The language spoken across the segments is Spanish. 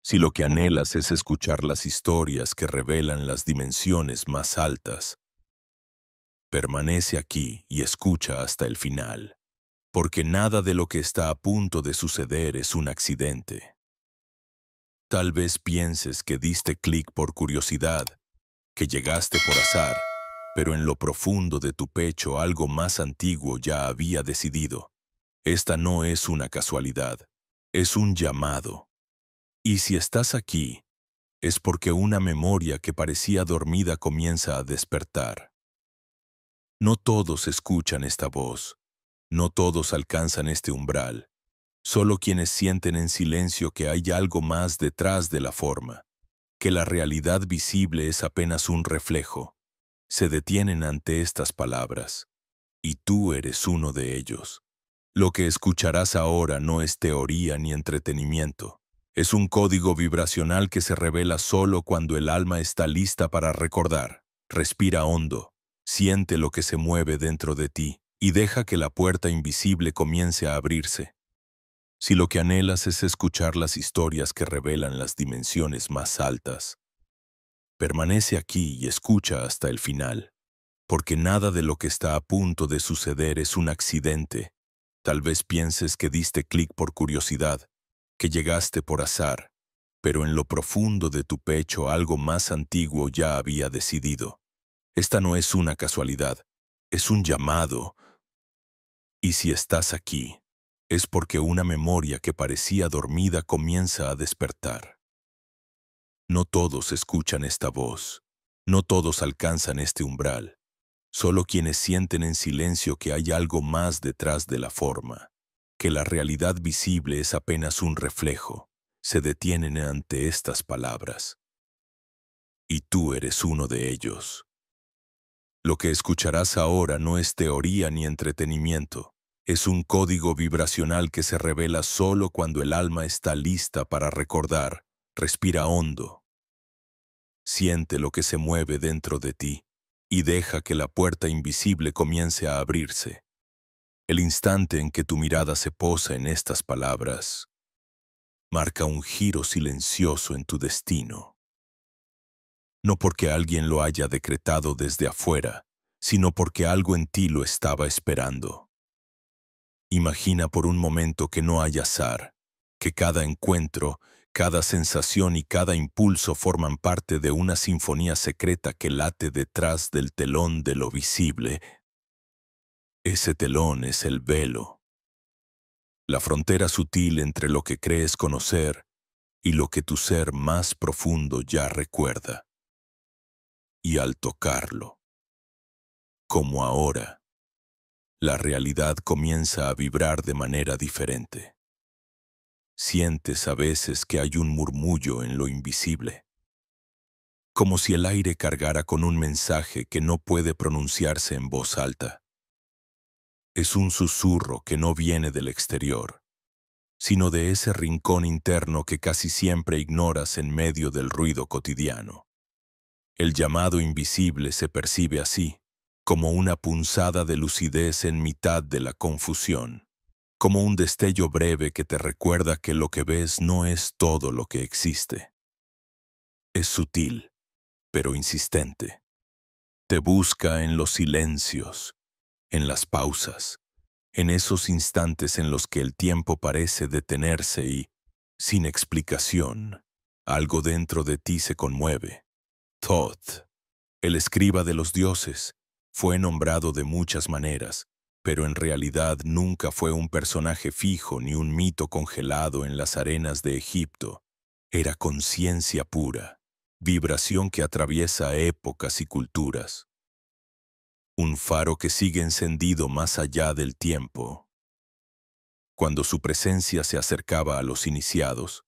Si lo que anhelas es escuchar las historias que revelan las dimensiones más altas, permanece aquí y escucha hasta el final, porque nada de lo que está a punto de suceder es un accidente. Tal vez pienses que diste clic por curiosidad, que llegaste por azar, pero en lo profundo de tu pecho algo más antiguo ya había decidido. Esta no es una casualidad, es un llamado. Y si estás aquí, es porque una memoria que parecía dormida comienza a despertar. No todos escuchan esta voz, no todos alcanzan este umbral, solo quienes sienten en silencio que hay algo más detrás de la forma, que la realidad visible es apenas un reflejo, se detienen ante estas palabras, y tú eres uno de ellos. Lo que escucharás ahora no es teoría ni entretenimiento. Es un código vibracional que se revela solo cuando el alma está lista para recordar. Respira hondo, siente lo que se mueve dentro de ti y deja que la puerta invisible comience a abrirse. Si lo que anhelas es escuchar las historias que revelan las dimensiones más altas, permanece aquí y escucha hasta el final, porque nada de lo que está a punto de suceder es un accidente. Tal vez pienses que diste clic por curiosidad, que llegaste por azar, pero en lo profundo de tu pecho algo más antiguo ya había decidido. Esta no es una casualidad, es un llamado. Y si estás aquí, es porque una memoria que parecía dormida comienza a despertar. No todos escuchan esta voz, no todos alcanzan este umbral. Solo quienes sienten en silencio que hay algo más detrás de la forma, que la realidad visible es apenas un reflejo, se detienen ante estas palabras. Y tú eres uno de ellos. Lo que escucharás ahora no es teoría ni entretenimiento, es un código vibracional que se revela solo cuando el alma está lista para recordar. Respira hondo. Siente lo que se mueve dentro de ti y deja que la puerta invisible comience a abrirse. El instante en que tu mirada se posa en estas palabras marca un giro silencioso en tu destino. No porque alguien lo haya decretado desde afuera, sino porque algo en ti lo estaba esperando. Imagina por un momento que no hay azar, que cada encuentro, cada sensación y cada impulso forman parte de una sinfonía secreta que late detrás del telón de lo visible. Ese telón es el velo, la frontera sutil entre lo que crees conocer y lo que tu ser más profundo ya recuerda. Y al tocarlo, como ahora, la realidad comienza a vibrar de manera diferente. Sientes a veces que hay un murmullo en lo invisible, como si el aire cargara con un mensaje que no puede pronunciarse en voz alta. Es un susurro que no viene del exterior, sino de ese rincón interno que casi siempre ignoras en medio del ruido cotidiano. El llamado invisible se percibe así, como una punzada de lucidez en mitad de la confusión, como un destello breve que te recuerda que lo que ves no es todo lo que existe. Es sutil, pero insistente. Te busca en los silencios, en las pausas, en esos instantes en los que el tiempo parece detenerse y, sin explicación, algo dentro de ti se conmueve. Thoth, el escriba de los dioses, fue nombrado de muchas maneras, pero en realidad nunca fue un personaje fijo ni un mito congelado en las arenas de Egipto. Era conciencia pura, vibración que atraviesa épocas y culturas. Un faro que sigue encendido más allá del tiempo. Cuando su presencia se acercaba a los iniciados,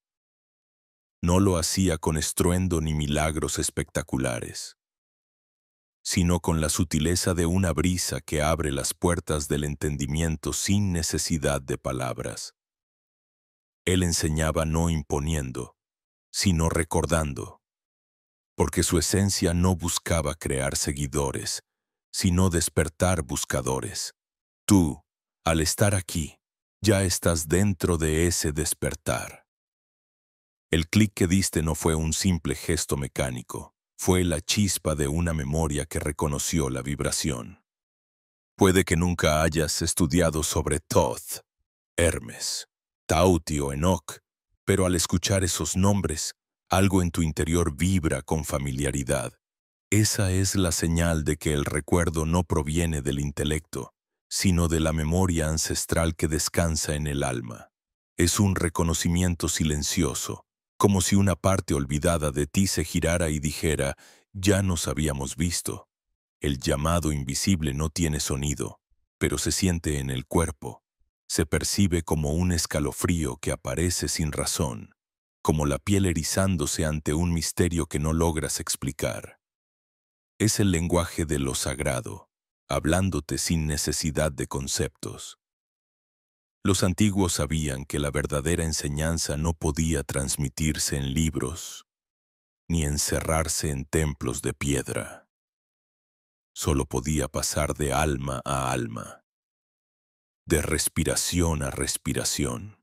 no lo hacía con estruendo ni milagros espectaculares, sino con la sutileza de una brisa que abre las puertas del entendimiento sin necesidad de palabras. Él enseñaba no imponiendo, sino recordando, porque su esencia no buscaba crear seguidores, sino despertar buscadores. Tú, al estar aquí, ya estás dentro de ese despertar. El clic que diste no fue un simple gesto mecánico, fue la chispa de una memoria que reconoció la vibración. Puede que nunca hayas estudiado sobre Thoth, Hermes, Tauti o Enoch, pero al escuchar esos nombres, algo en tu interior vibra con familiaridad. Esa es la señal de que el recuerdo no proviene del intelecto, sino de la memoria ancestral que descansa en el alma. Es un reconocimiento silencioso, como si una parte olvidada de ti se girara y dijera, ya nos habíamos visto. El llamado invisible no tiene sonido, pero se siente en el cuerpo. Se percibe como un escalofrío que aparece sin razón, como la piel erizándose ante un misterio que no logras explicar. Es el lenguaje de lo sagrado, hablándote sin necesidad de conceptos. Los antiguos sabían que la verdadera enseñanza no podía transmitirse en libros, ni encerrarse en templos de piedra. Solo podía pasar de alma a alma, de respiración a respiración,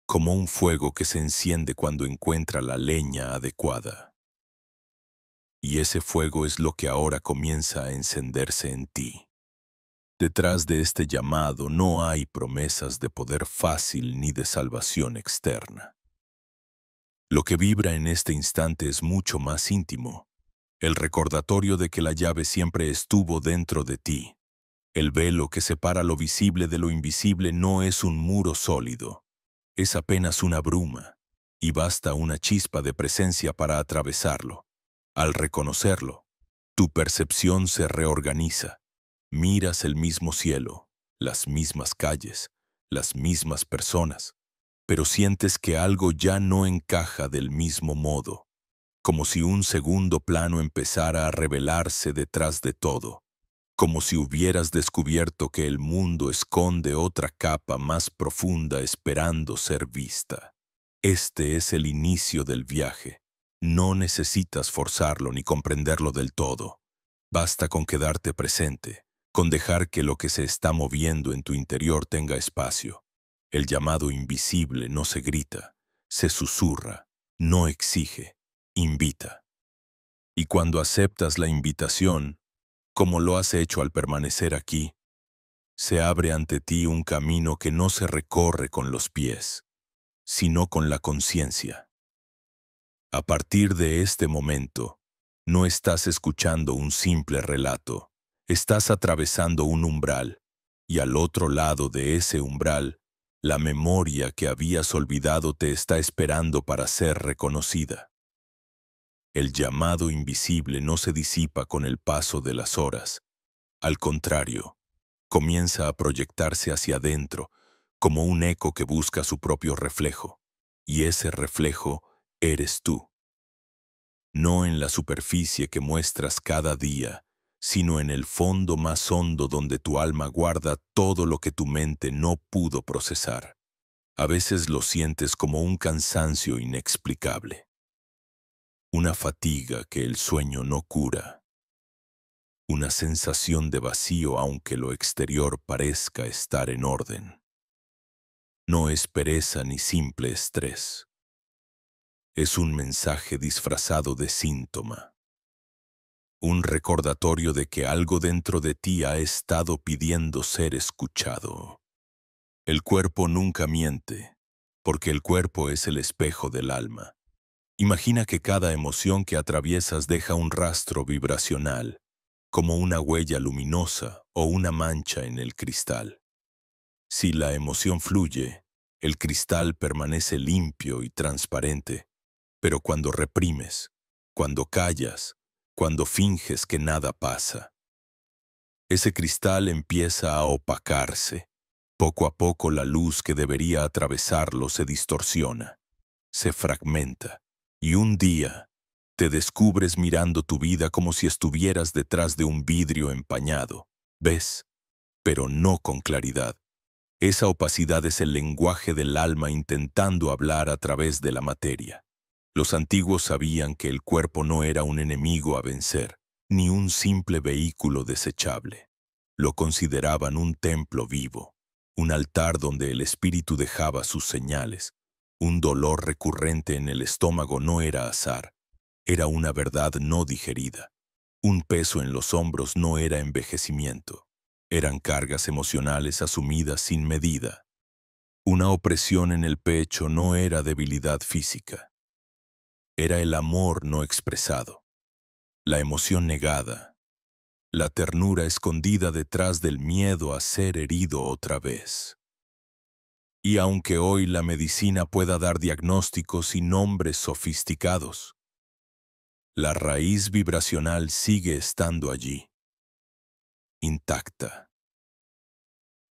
como un fuego que se enciende cuando encuentra la leña adecuada. Y ese fuego es lo que ahora comienza a encenderse en ti. Detrás de este llamado no hay promesas de poder fácil ni de salvación externa. Lo que vibra en este instante es mucho más íntimo, el recordatorio de que la llave siempre estuvo dentro de ti. El velo que separa lo visible de lo invisible no es un muro sólido, es apenas una bruma, y basta una chispa de presencia para atravesarlo. Al reconocerlo, tu percepción se reorganiza. Miras el mismo cielo, las mismas calles, las mismas personas, pero sientes que algo ya no encaja del mismo modo, como si un segundo plano empezara a revelarse detrás de todo, como si hubieras descubierto que el mundo esconde otra capa más profunda esperando ser vista. Este es el inicio del viaje. No necesitas forzarlo ni comprenderlo del todo. Basta con quedarte presente, con dejar que lo que se está moviendo en tu interior tenga espacio. El llamado invisible no se grita, se susurra, no exige, invita. Y cuando aceptas la invitación, como lo has hecho al permanecer aquí, se abre ante ti un camino que no se recorre con los pies, sino con la conciencia. A partir de este momento, no estás escuchando un simple relato, estás atravesando un umbral, y al otro lado de ese umbral, la memoria que habías olvidado te está esperando para ser reconocida. El llamado invisible no se disipa con el paso de las horas. Al contrario, comienza a proyectarse hacia adentro, como un eco que busca su propio reflejo, y ese reflejo eres tú. No en la superficie que muestras cada día, sino en el fondo más hondo donde tu alma guarda todo lo que tu mente no pudo procesar. A veces lo sientes como un cansancio inexplicable, una fatiga que el sueño no cura, una sensación de vacío aunque lo exterior parezca estar en orden. No es pereza ni simple estrés. Es un mensaje disfrazado de síntoma. Un recordatorio de que algo dentro de ti ha estado pidiendo ser escuchado. El cuerpo nunca miente, porque el cuerpo es el espejo del alma. Imagina que cada emoción que atraviesas deja un rastro vibracional, como una huella luminosa o una mancha en el cristal. Si la emoción fluye, el cristal permanece limpio y transparente, pero cuando reprimes, cuando callas, cuando finges que nada pasa, ese cristal empieza a opacarse. Poco a poco la luz que debería atravesarlo se distorsiona, se fragmenta, y un día te descubres mirando tu vida como si estuvieras detrás de un vidrio empañado. Ves, pero no con claridad. Esa opacidad es el lenguaje del alma intentando hablar a través de la materia. Los antiguos sabían que el cuerpo no era un enemigo a vencer, ni un simple vehículo desechable. Lo consideraban un templo vivo, un altar donde el espíritu dejaba sus señales, Un dolor recurrente en el estómago no era azar, era una verdad no digerida. Un peso en los hombros no era envejecimiento, eran cargas emocionales asumidas sin medida. Una opresión en el pecho no era debilidad física, era el amor no expresado, la emoción negada, la ternura escondida detrás del miedo a ser herido otra vez. Y aunque hoy la medicina pueda dar diagnósticos y nombres sofisticados, la raíz vibracional sigue estando allí, intacta.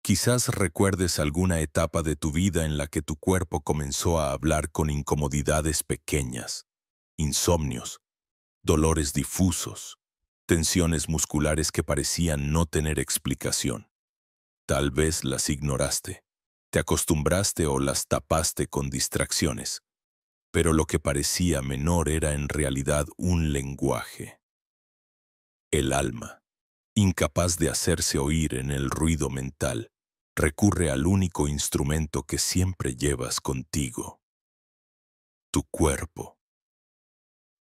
Quizás recuerdes alguna etapa de tu vida en la que tu cuerpo comenzó a hablar con incomodidades pequeñas, insomnios, dolores difusos, tensiones musculares que parecían no tener explicación. Tal vez las ignoraste, te acostumbraste o las tapaste con distracciones, pero lo que parecía menor era en realidad un lenguaje. El alma, incapaz de hacerse oír en el ruido mental, recurre al único instrumento que siempre llevas contigo, tu cuerpo.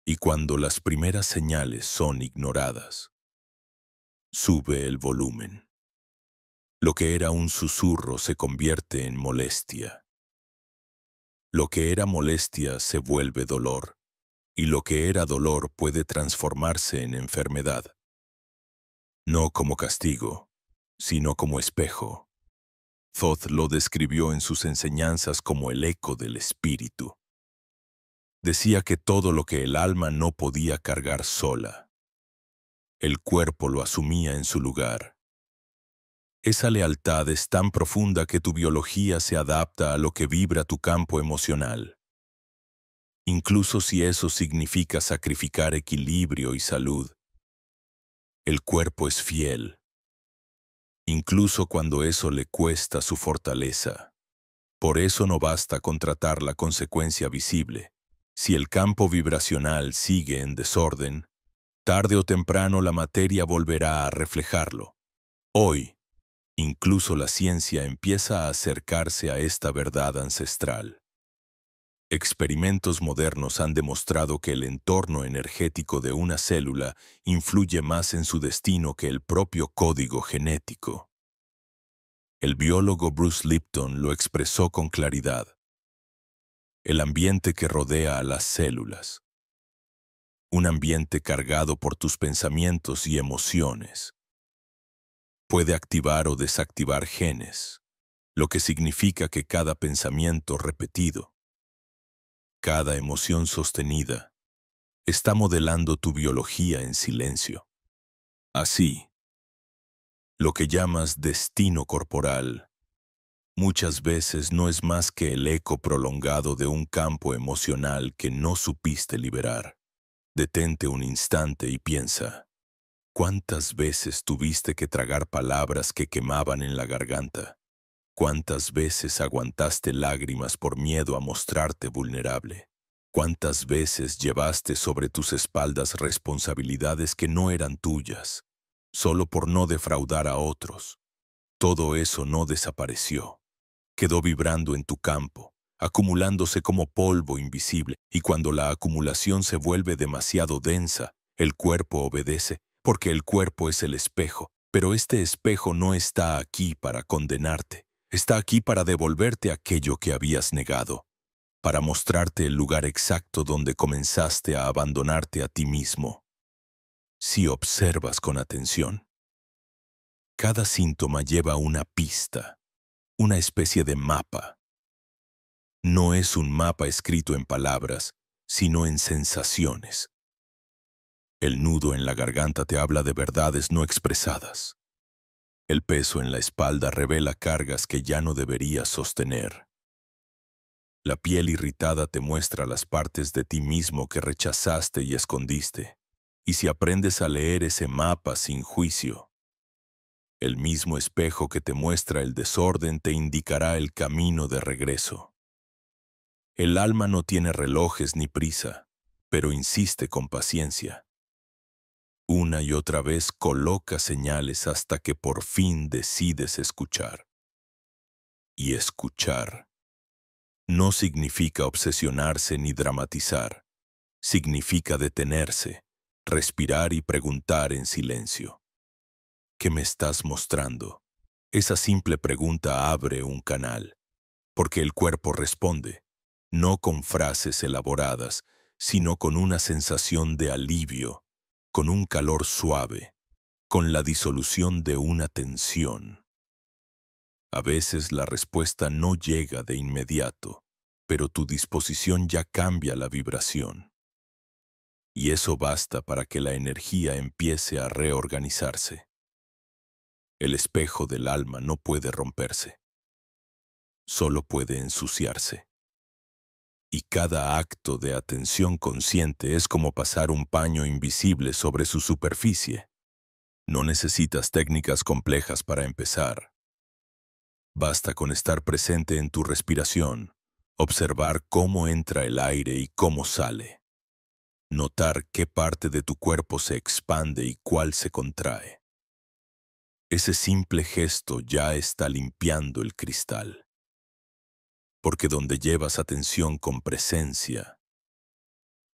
Y cuando las primeras señales son ignoradas, sube el volumen. Lo que era un susurro se convierte en molestia. Lo que era molestia se vuelve dolor, y lo que era dolor puede transformarse en enfermedad. No como castigo, sino como espejo. Thoth lo describió en sus enseñanzas como el eco del espíritu. Decía que todo lo que el alma no podía cargar sola, el cuerpo lo asumía en su lugar. Esa lealtad es tan profunda que tu biología se adapta a lo que vibra tu campo emocional, incluso si eso significa sacrificar equilibrio y salud. El cuerpo es fiel, incluso cuando eso le cuesta su fortaleza. Por eso no basta con tratar la consecuencia visible. Si el campo vibracional sigue en desorden, tarde o temprano la materia volverá a reflejarlo. Hoy, incluso la ciencia empieza a acercarse a esta verdad ancestral. Experimentos modernos han demostrado que el entorno energético de una célula influye más en su destino que el propio código genético. El biólogo Bruce Lipton lo expresó con claridad. El ambiente que rodea a las células. Un ambiente cargado por tus pensamientos y emociones. Puede activar o desactivar genes, lo que significa que cada pensamiento repetido, cada emoción sostenida, está modelando tu biología en silencio. Así, lo que llamas destino corporal muchas veces no es más que el eco prolongado de un campo emocional que no supiste liberar. Detente un instante y piensa, ¿cuántas veces tuviste que tragar palabras que quemaban en la garganta? ¿Cuántas veces aguantaste lágrimas por miedo a mostrarte vulnerable? ¿Cuántas veces llevaste sobre tus espaldas responsabilidades que no eran tuyas, solo por no defraudar a otros? Todo eso no desapareció. Quedó vibrando en tu campo, acumulándose como polvo invisible, y cuando la acumulación se vuelve demasiado densa, el cuerpo obedece, porque el cuerpo es el espejo, pero este espejo no está aquí para condenarte, está aquí para devolverte aquello que habías negado, para mostrarte el lugar exacto donde comenzaste a abandonarte a ti mismo. Si observas con atención, cada síntoma lleva una pista, una especie de mapa. No es un mapa escrito en palabras, sino en sensaciones. El nudo en la garganta te habla de verdades no expresadas. El peso en la espalda revela cargas que ya no deberías sostener. La piel irritada te muestra las partes de ti mismo que rechazaste y escondiste. Y si aprendes a leer ese mapa sin juicio, el mismo espejo que te muestra el desorden te indicará el camino de regreso. El alma no tiene relojes ni prisa, pero insiste con paciencia. Una y otra vez coloca señales hasta que por fin decides escuchar. Y escuchar no significa obsesionarse ni dramatizar. Significa detenerse, respirar y preguntar en silencio. ¿Qué me estás mostrando? Esa simple pregunta abre un canal, porque el cuerpo responde, no con frases elaboradas, sino con una sensación de alivio, con un calor suave, con la disolución de una tensión. A veces la respuesta no llega de inmediato, pero tu disposición ya cambia la vibración. Y eso basta para que la energía empiece a reorganizarse. El espejo del alma no puede romperse, solo puede ensuciarse. Y cada acto de atención consciente es como pasar un paño invisible sobre su superficie. No necesitas técnicas complejas para empezar. Basta con estar presente en tu respiración, observar cómo entra el aire y cómo sale. Notar qué parte de tu cuerpo se expande y cuál se contrae. Ese simple gesto ya está limpiando el cristal. Porque donde llevas atención con presencia,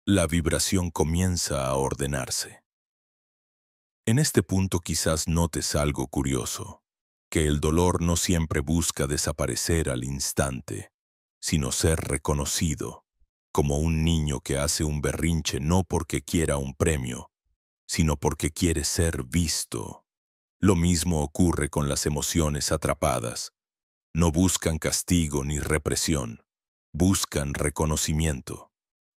la vibración comienza a ordenarse. En este punto quizás notes algo curioso, que el dolor no siempre busca desaparecer al instante, sino ser reconocido, como un niño que hace un berrinche no porque quiera un premio, sino porque quiere ser visto. Lo mismo ocurre con las emociones atrapadas. No buscan castigo ni represión, buscan reconocimiento.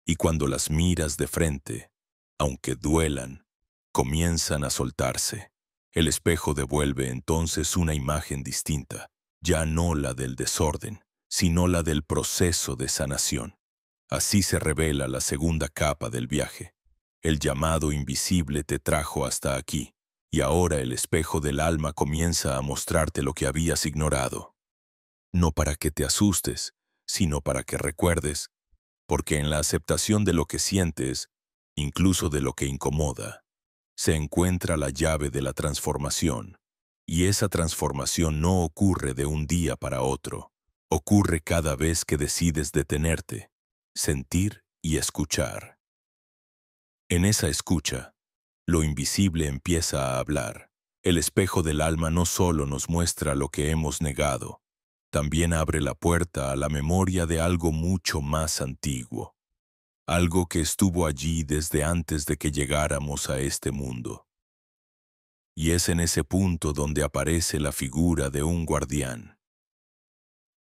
Y cuando las miras de frente, aunque duelan, comienzan a soltarse. El espejo devuelve entonces una imagen distinta, ya no la del desorden, sino la del proceso de sanación. Así se revela la segunda capa del viaje. El llamado invisible te trajo hasta aquí, y ahora el espejo del alma comienza a mostrarte lo que habías ignorado. No para que te asustes, sino para que recuerdes, porque en la aceptación de lo que sientes, incluso de lo que incomoda, se encuentra la llave de la transformación, y esa transformación no ocurre de un día para otro, ocurre cada vez que decides detenerte, sentir y escuchar. En esa escucha, lo invisible empieza a hablar. El espejo del alma no solo nos muestra lo que hemos negado, también abre la puerta a la memoria de algo mucho más antiguo, algo que estuvo allí desde antes de que llegáramos a este mundo. Y es en ese punto donde aparece la figura de un guardián.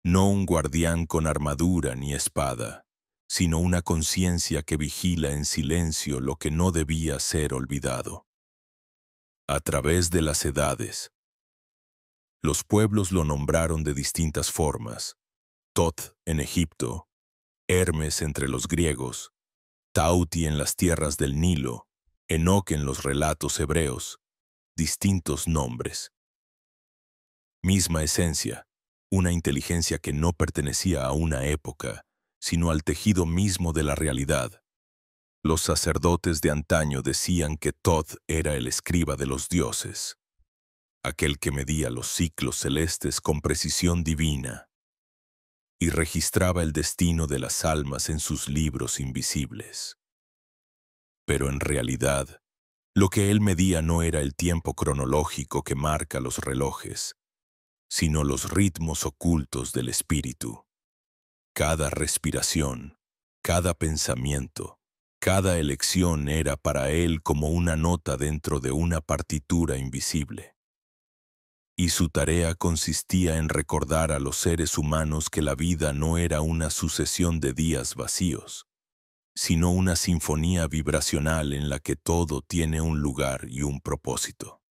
No un guardián con armadura ni espada, sino una conciencia que vigila en silencio lo que no debía ser olvidado. A través de las edades, los pueblos lo nombraron de distintas formas. Thoth en Egipto, Hermes entre los griegos, Tauti en las tierras del Nilo, Enoc en los relatos hebreos, distintos nombres. Misma esencia, una inteligencia que no pertenecía a una época, sino al tejido mismo de la realidad. Los sacerdotes de antaño decían que Thoth era el escriba de los dioses, aquel que medía los ciclos celestes con precisión divina y registraba el destino de las almas en sus libros invisibles. Pero en realidad, lo que él medía no era el tiempo cronológico que marca los relojes, sino los ritmos ocultos del espíritu. Cada respiración, cada pensamiento, cada elección era para él como una nota dentro de una partitura invisible. Y su tarea consistía en recordar a los seres humanos que la vida no era una sucesión de días vacíos, sino una sinfonía vibracional en la que todo tiene un lugar y un propósito.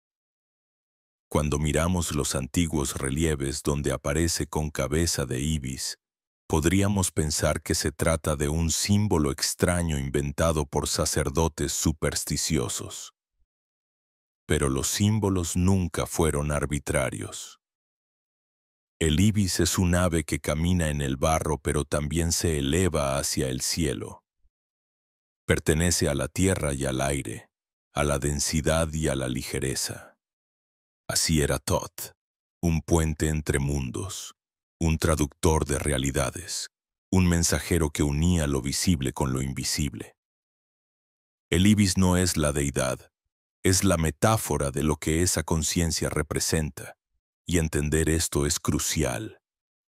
Cuando miramos los antiguos relieves donde aparece con cabeza de ibis, podríamos pensar que se trata de un símbolo extraño inventado por sacerdotes supersticiosos. Pero los símbolos nunca fueron arbitrarios. El ibis es un ave que camina en el barro pero también se eleva hacia el cielo. Pertenece a la tierra y al aire, a la densidad y a la ligereza. Así era Thoth, un puente entre mundos, un traductor de realidades, un mensajero que unía lo visible con lo invisible. El ibis no es la deidad, es la metáfora de lo que esa conciencia representa, y entender esto es crucial,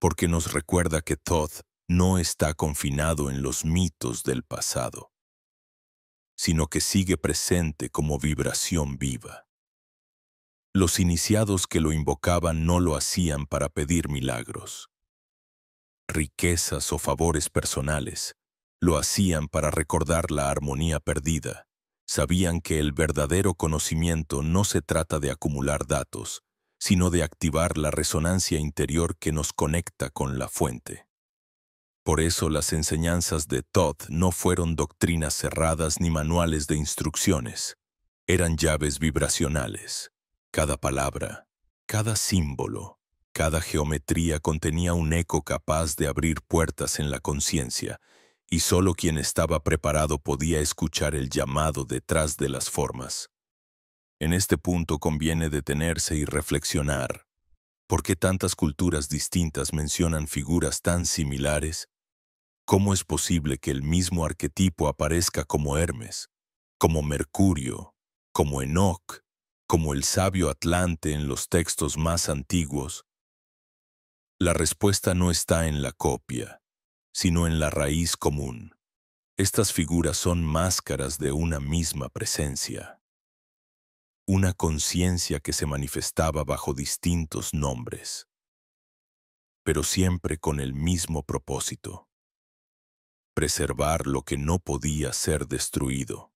porque nos recuerda que Thoth no está confinado en los mitos del pasado, sino que sigue presente como vibración viva. Los iniciados que lo invocaban no lo hacían para pedir milagros, riquezas o favores personales. Lo hacían para recordar la armonía perdida. Sabían que el verdadero conocimiento no se trata de acumular datos, sino de activar la resonancia interior que nos conecta con la fuente. Por eso las enseñanzas de Thoth no fueron doctrinas cerradas ni manuales de instrucciones. Eran llaves vibracionales. Cada palabra, cada símbolo, cada geometría contenía un eco capaz de abrir puertas en la conciencia, y solo quien estaba preparado podía escuchar el llamado detrás de las formas. En este punto conviene detenerse y reflexionar. ¿Por qué tantas culturas distintas mencionan figuras tan similares? ¿Cómo es posible que el mismo arquetipo aparezca como Hermes, como Mercurio, como Enoc, como el sabio Atlante en los textos más antiguos? La respuesta no está en la copia, sino en la raíz común. Estas figuras son máscaras de una misma presencia, una conciencia que se manifestaba bajo distintos nombres, pero siempre con el mismo propósito: preservar lo que no podía ser destruido.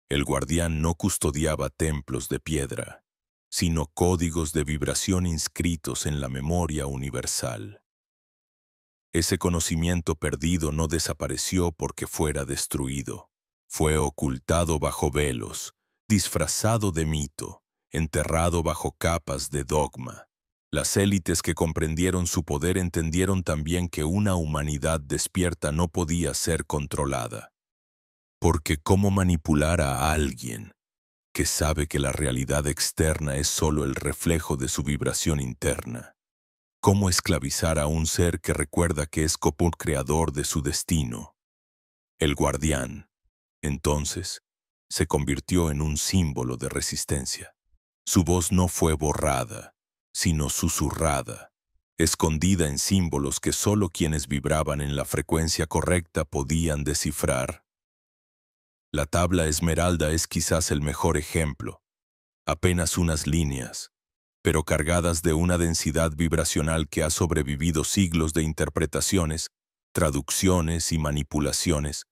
El guardián no custodiaba templos de piedra, sino códigos de vibración inscritos en la memoria universal. Ese conocimiento perdido no desapareció porque fuera destruido. Fue ocultado bajo velos, disfrazado de mito, enterrado bajo capas de dogma. Las élites que comprendieron su poder entendieron también que una humanidad despierta no podía ser controlada. Porque ¿cómo manipular a alguien que sabe que la realidad externa es solo el reflejo de su vibración interna? ¿Cómo esclavizar a un ser que recuerda que es co-creador de su destino? El guardián, entonces, se convirtió en un símbolo de resistencia. Su voz no fue borrada, sino susurrada, escondida en símbolos que solo quienes vibraban en la frecuencia correcta podían descifrar. La tabla esmeralda es quizás el mejor ejemplo. Apenas unas líneas, pero cargadas de una densidad vibracional que ha sobrevivido siglos de interpretaciones, traducciones y manipulaciones.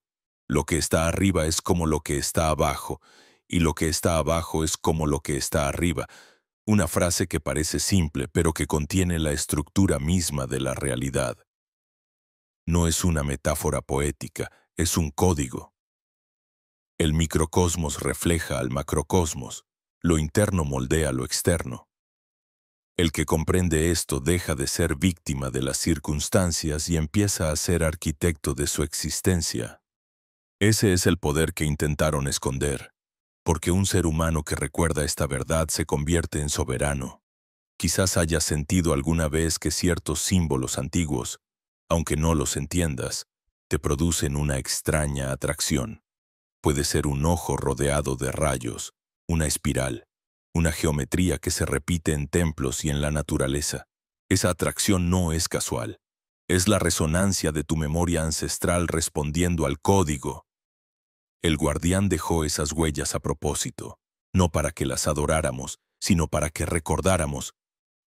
Lo que está arriba es como lo que está abajo, y lo que está abajo es como lo que está arriba. Una frase que parece simple, pero que contiene la estructura misma de la realidad. No es una metáfora poética, es un código. El microcosmos refleja al macrocosmos, lo interno moldea lo externo. El que comprende esto deja de ser víctima de las circunstancias y empieza a ser arquitecto de su existencia. Ese es el poder que intentaron esconder, porque un ser humano que recuerda esta verdad se convierte en soberano. Quizás hayas sentido alguna vez que ciertos símbolos antiguos, aunque no los entiendas, te producen una extraña atracción. Puede ser un ojo rodeado de rayos, una espiral, una geometría que se repite en templos y en la naturaleza. Esa atracción no es casual. Es la resonancia de tu memoria ancestral respondiendo al código. El guardián dejó esas huellas a propósito, no para que las adoráramos, sino para que recordáramos.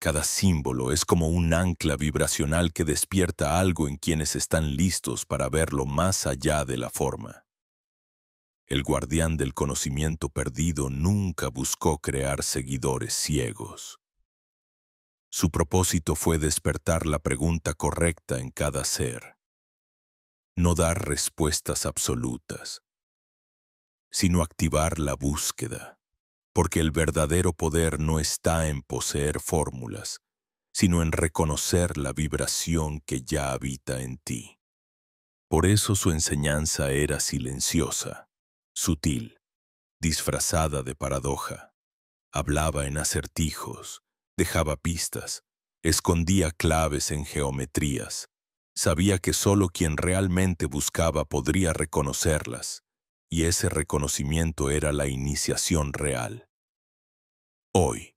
Cada símbolo es como un ancla vibracional que despierta algo en quienes están listos para verlo más allá de la forma. El guardián del conocimiento perdido nunca buscó crear seguidores ciegos. Su propósito fue despertar la pregunta correcta en cada ser. No dar respuestas absolutas, sino activar la búsqueda, porque el verdadero poder no está en poseer fórmulas, sino en reconocer la vibración que ya habita en ti. Por eso su enseñanza era silenciosa, sutil, disfrazada de paradoja. Hablaba en acertijos, dejaba pistas, escondía claves en geometrías. Sabía que solo quien realmente buscaba podría reconocerlas, y ese reconocimiento era la iniciación real. Hoy,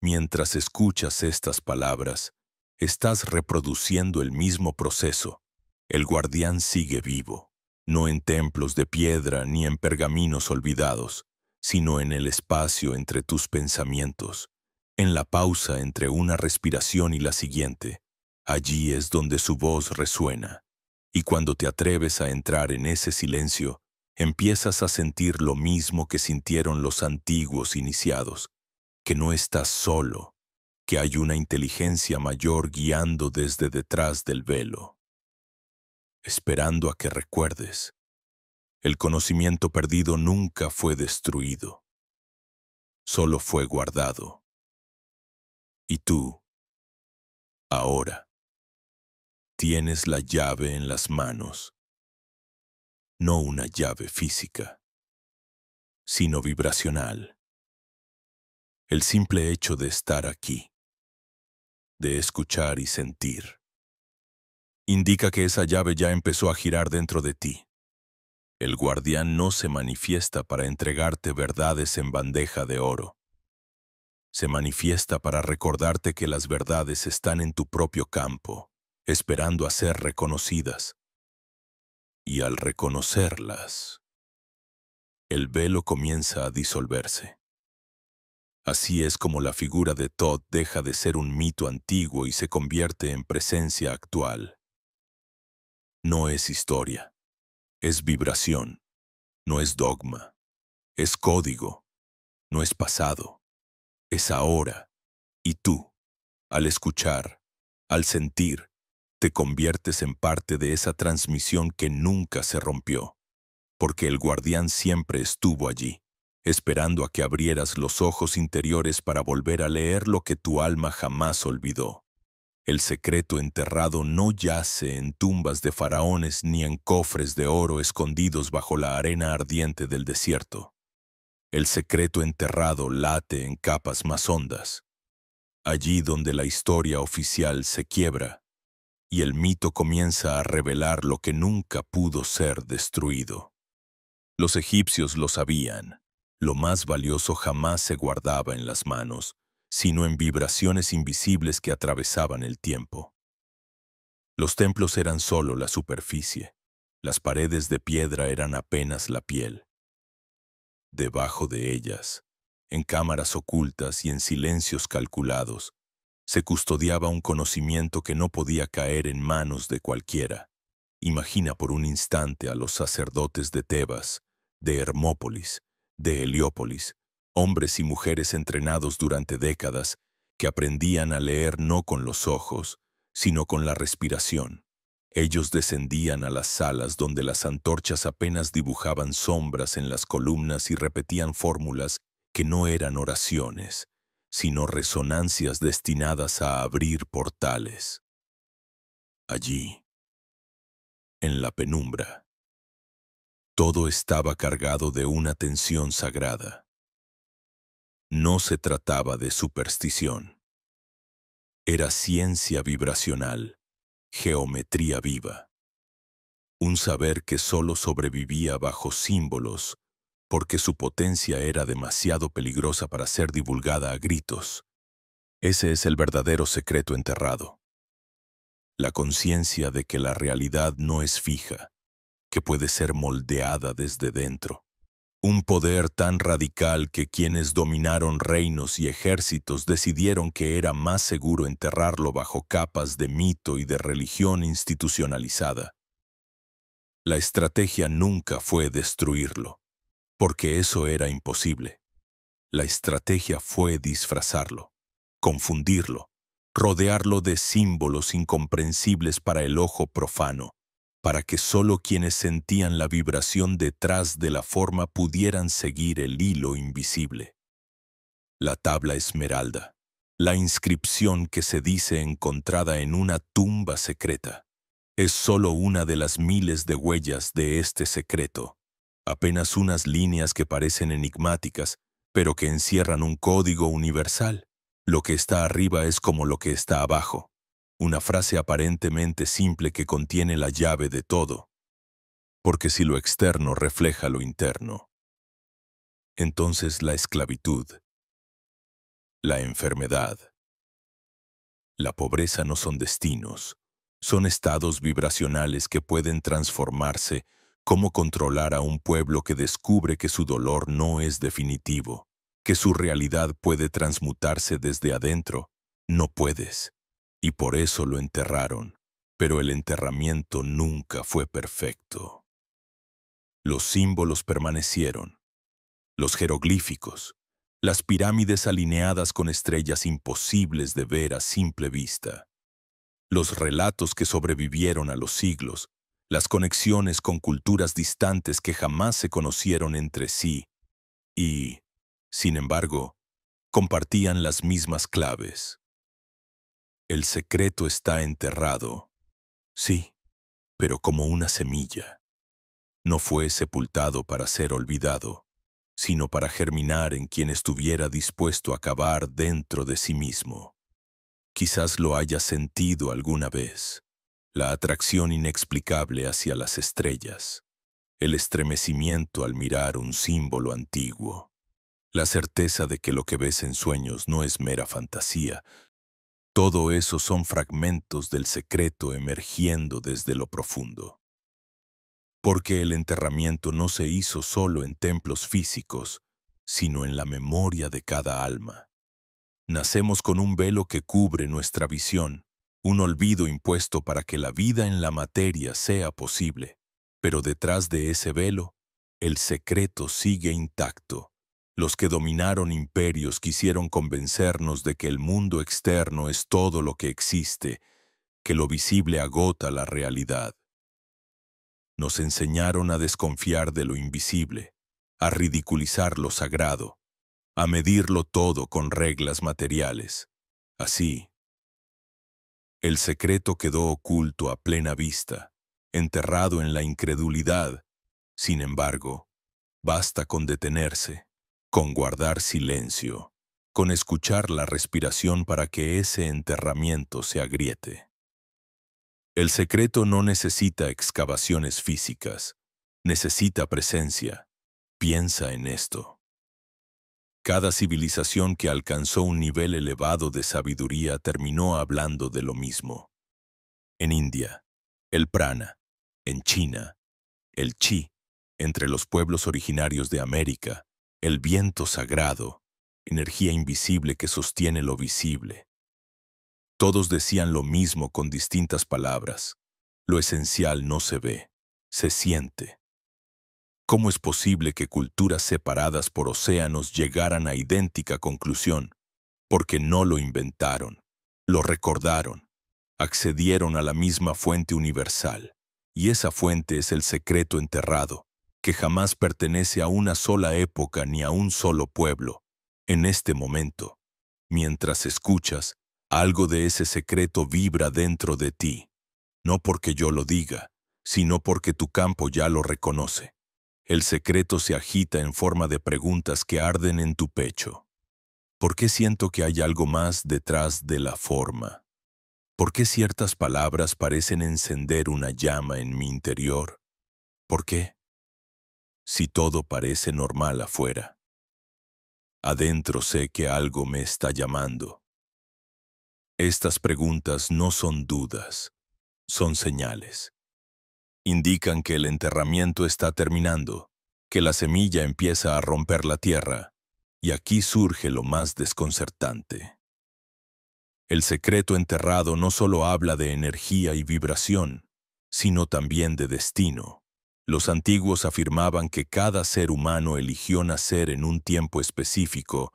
mientras escuchas estas palabras, estás reproduciendo el mismo proceso. El guardián sigue vivo, no en templos de piedra ni en pergaminos olvidados, sino en el espacio entre tus pensamientos, en la pausa entre una respiración y la siguiente. Allí es donde su voz resuena, y cuando te atreves a entrar en ese silencio, empiezas a sentir lo mismo que sintieron los antiguos iniciados, que no estás solo, que hay una inteligencia mayor guiando desde detrás del velo, esperando a que recuerdes. El conocimiento perdido nunca fue destruido, solo fue guardado. Y tú, ahora, tienes la llave en las manos, no una llave física, sino vibracional. El simple hecho de estar aquí, de escuchar y sentir, indica que esa llave ya empezó a girar dentro de ti. El guardián no se manifiesta para entregarte verdades en bandeja de oro. Se manifiesta para recordarte que las verdades están en tu propio campo, esperando a ser reconocidas. Y al reconocerlas, el velo comienza a disolverse. Así es como la figura de Thoth deja de ser un mito antiguo y se convierte en presencia actual. No es historia, es vibración, no es dogma, es código, no es pasado, es ahora. Y tú, al escuchar, al sentir, te conviertes en parte de esa transmisión que nunca se rompió, porque el guardián siempre estuvo allí, esperando a que abrieras los ojos interiores para volver a leer lo que tu alma jamás olvidó. El secreto enterrado no yace en tumbas de faraones ni en cofres de oro escondidos bajo la arena ardiente del desierto. El secreto enterrado late en capas más hondas, allí donde la historia oficial se quiebra y el mito comienza a revelar lo que nunca pudo ser destruido. Los egipcios lo sabían. Lo más valioso jamás se guardaba en las manos, sino en vibraciones invisibles que atravesaban el tiempo. Los templos eran solo la superficie. Las paredes de piedra eran apenas la piel. Debajo de ellas, en cámaras ocultas y en silencios calculados, se custodiaba un conocimiento que no podía caer en manos de cualquiera. Imagina por un instante a los sacerdotes de Tebas, de Hermópolis, de Heliópolis, hombres y mujeres entrenados durante décadas que aprendían a leer no con los ojos, sino con la respiración. Ellos descendían a las salas donde las antorchas apenas dibujaban sombras en las columnas y repetían fórmulas que no eran oraciones, sino resonancias destinadas a abrir portales. Allí, en la penumbra, todo estaba cargado de una tensión sagrada. No se trataba de superstición. Era ciencia vibracional, geometría viva. Un saber que solo sobrevivía bajo símbolos, porque su potencia era demasiado peligrosa para ser divulgada a gritos. Ese es el verdadero secreto enterrado. La conciencia de que la realidad no es fija, que puede ser moldeada desde dentro. Un poder tan radical que quienes dominaron reinos y ejércitos decidieron que era más seguro enterrarlo bajo capas de mito y de religión institucionalizada. La estrategia nunca fue destruirlo, porque eso era imposible. La estrategia fue disfrazarlo, confundirlo, rodearlo de símbolos incomprensibles para el ojo profano, para que solo quienes sentían la vibración detrás de la forma pudieran seguir el hilo invisible. La tabla esmeralda, la inscripción que se dice encontrada en una tumba secreta, es solo una de las miles de huellas de este secreto, apenas unas líneas que parecen enigmáticas, pero que encierran un código universal. Lo que está arriba es como lo que está abajo. Una frase aparentemente simple que contiene la llave de todo, porque si lo externo refleja lo interno, entonces la esclavitud, la enfermedad, la pobreza no son destinos, son estados vibracionales que pueden transformarse. Cómo controlar a un pueblo que descubre que su dolor no es definitivo, que su realidad puede transmutarse desde adentro. No puedes, y por eso lo enterraron, pero el enterramiento nunca fue perfecto. Los símbolos permanecieron, los jeroglíficos, las pirámides alineadas con estrellas imposibles de ver a simple vista, los relatos que sobrevivieron a los siglos, las conexiones con culturas distantes que jamás se conocieron entre sí y, sin embargo, compartían las mismas claves. El secreto está enterrado, sí, pero como una semilla. No fue sepultado para ser olvidado, sino para germinar en quien estuviera dispuesto a cavar dentro de sí mismo. Quizás lo haya sentido alguna vez, la atracción inexplicable hacia las estrellas, el estremecimiento al mirar un símbolo antiguo, la certeza de que lo que ves en sueños no es mera fantasía. Todo eso son fragmentos del secreto emergiendo desde lo profundo. Porque el enterramiento no se hizo solo en templos físicos, sino en la memoria de cada alma. Nacemos con un velo que cubre nuestra visión, un olvido impuesto para que la vida en la materia sea posible. Pero detrás de ese velo, el secreto sigue intacto. Los que dominaron imperios quisieron convencernos de que el mundo externo es todo lo que existe, que lo visible agota la realidad. Nos enseñaron a desconfiar de lo invisible, a ridiculizar lo sagrado, a medirlo todo con reglas materiales. Así, el secreto quedó oculto a plena vista, enterrado en la incredulidad. Sin embargo, basta con detenerse, con guardar silencio, con escuchar la respiración para que ese enterramiento se agriete. El secreto no necesita excavaciones físicas, necesita presencia. Piensa en esto. Cada civilización que alcanzó un nivel elevado de sabiduría terminó hablando de lo mismo. En India, el prana; en China, el chi; entre los pueblos originarios de América, el viento sagrado, energía invisible que sostiene lo visible. Todos decían lo mismo con distintas palabras. Lo esencial no se ve, se siente. ¿Cómo es posible que culturas separadas por océanos llegaran a idéntica conclusión? Porque no lo inventaron, lo recordaron, accedieron a la misma fuente universal. Y esa fuente es el secreto enterrado, que jamás pertenece a una sola época ni a un solo pueblo. En este momento, mientras escuchas, algo de ese secreto vibra dentro de ti, no porque yo lo diga, sino porque tu campo ya lo reconoce. El secreto se agita en forma de preguntas que arden en tu pecho. ¿Por qué siento que hay algo más detrás de la forma? ¿Por qué ciertas palabras parecen encender una llama en mi interior? ¿Por qué? Si todo parece normal afuera, adentro sé que algo me está llamando. Estas preguntas no son dudas, son señales. Indican que el enterramiento está terminando, que la semilla empieza a romper la tierra, y aquí surge lo más desconcertante. El secreto enterrado no solo habla de energía y vibración, sino también de destino. Los antiguos afirmaban que cada ser humano eligió nacer en un tiempo específico,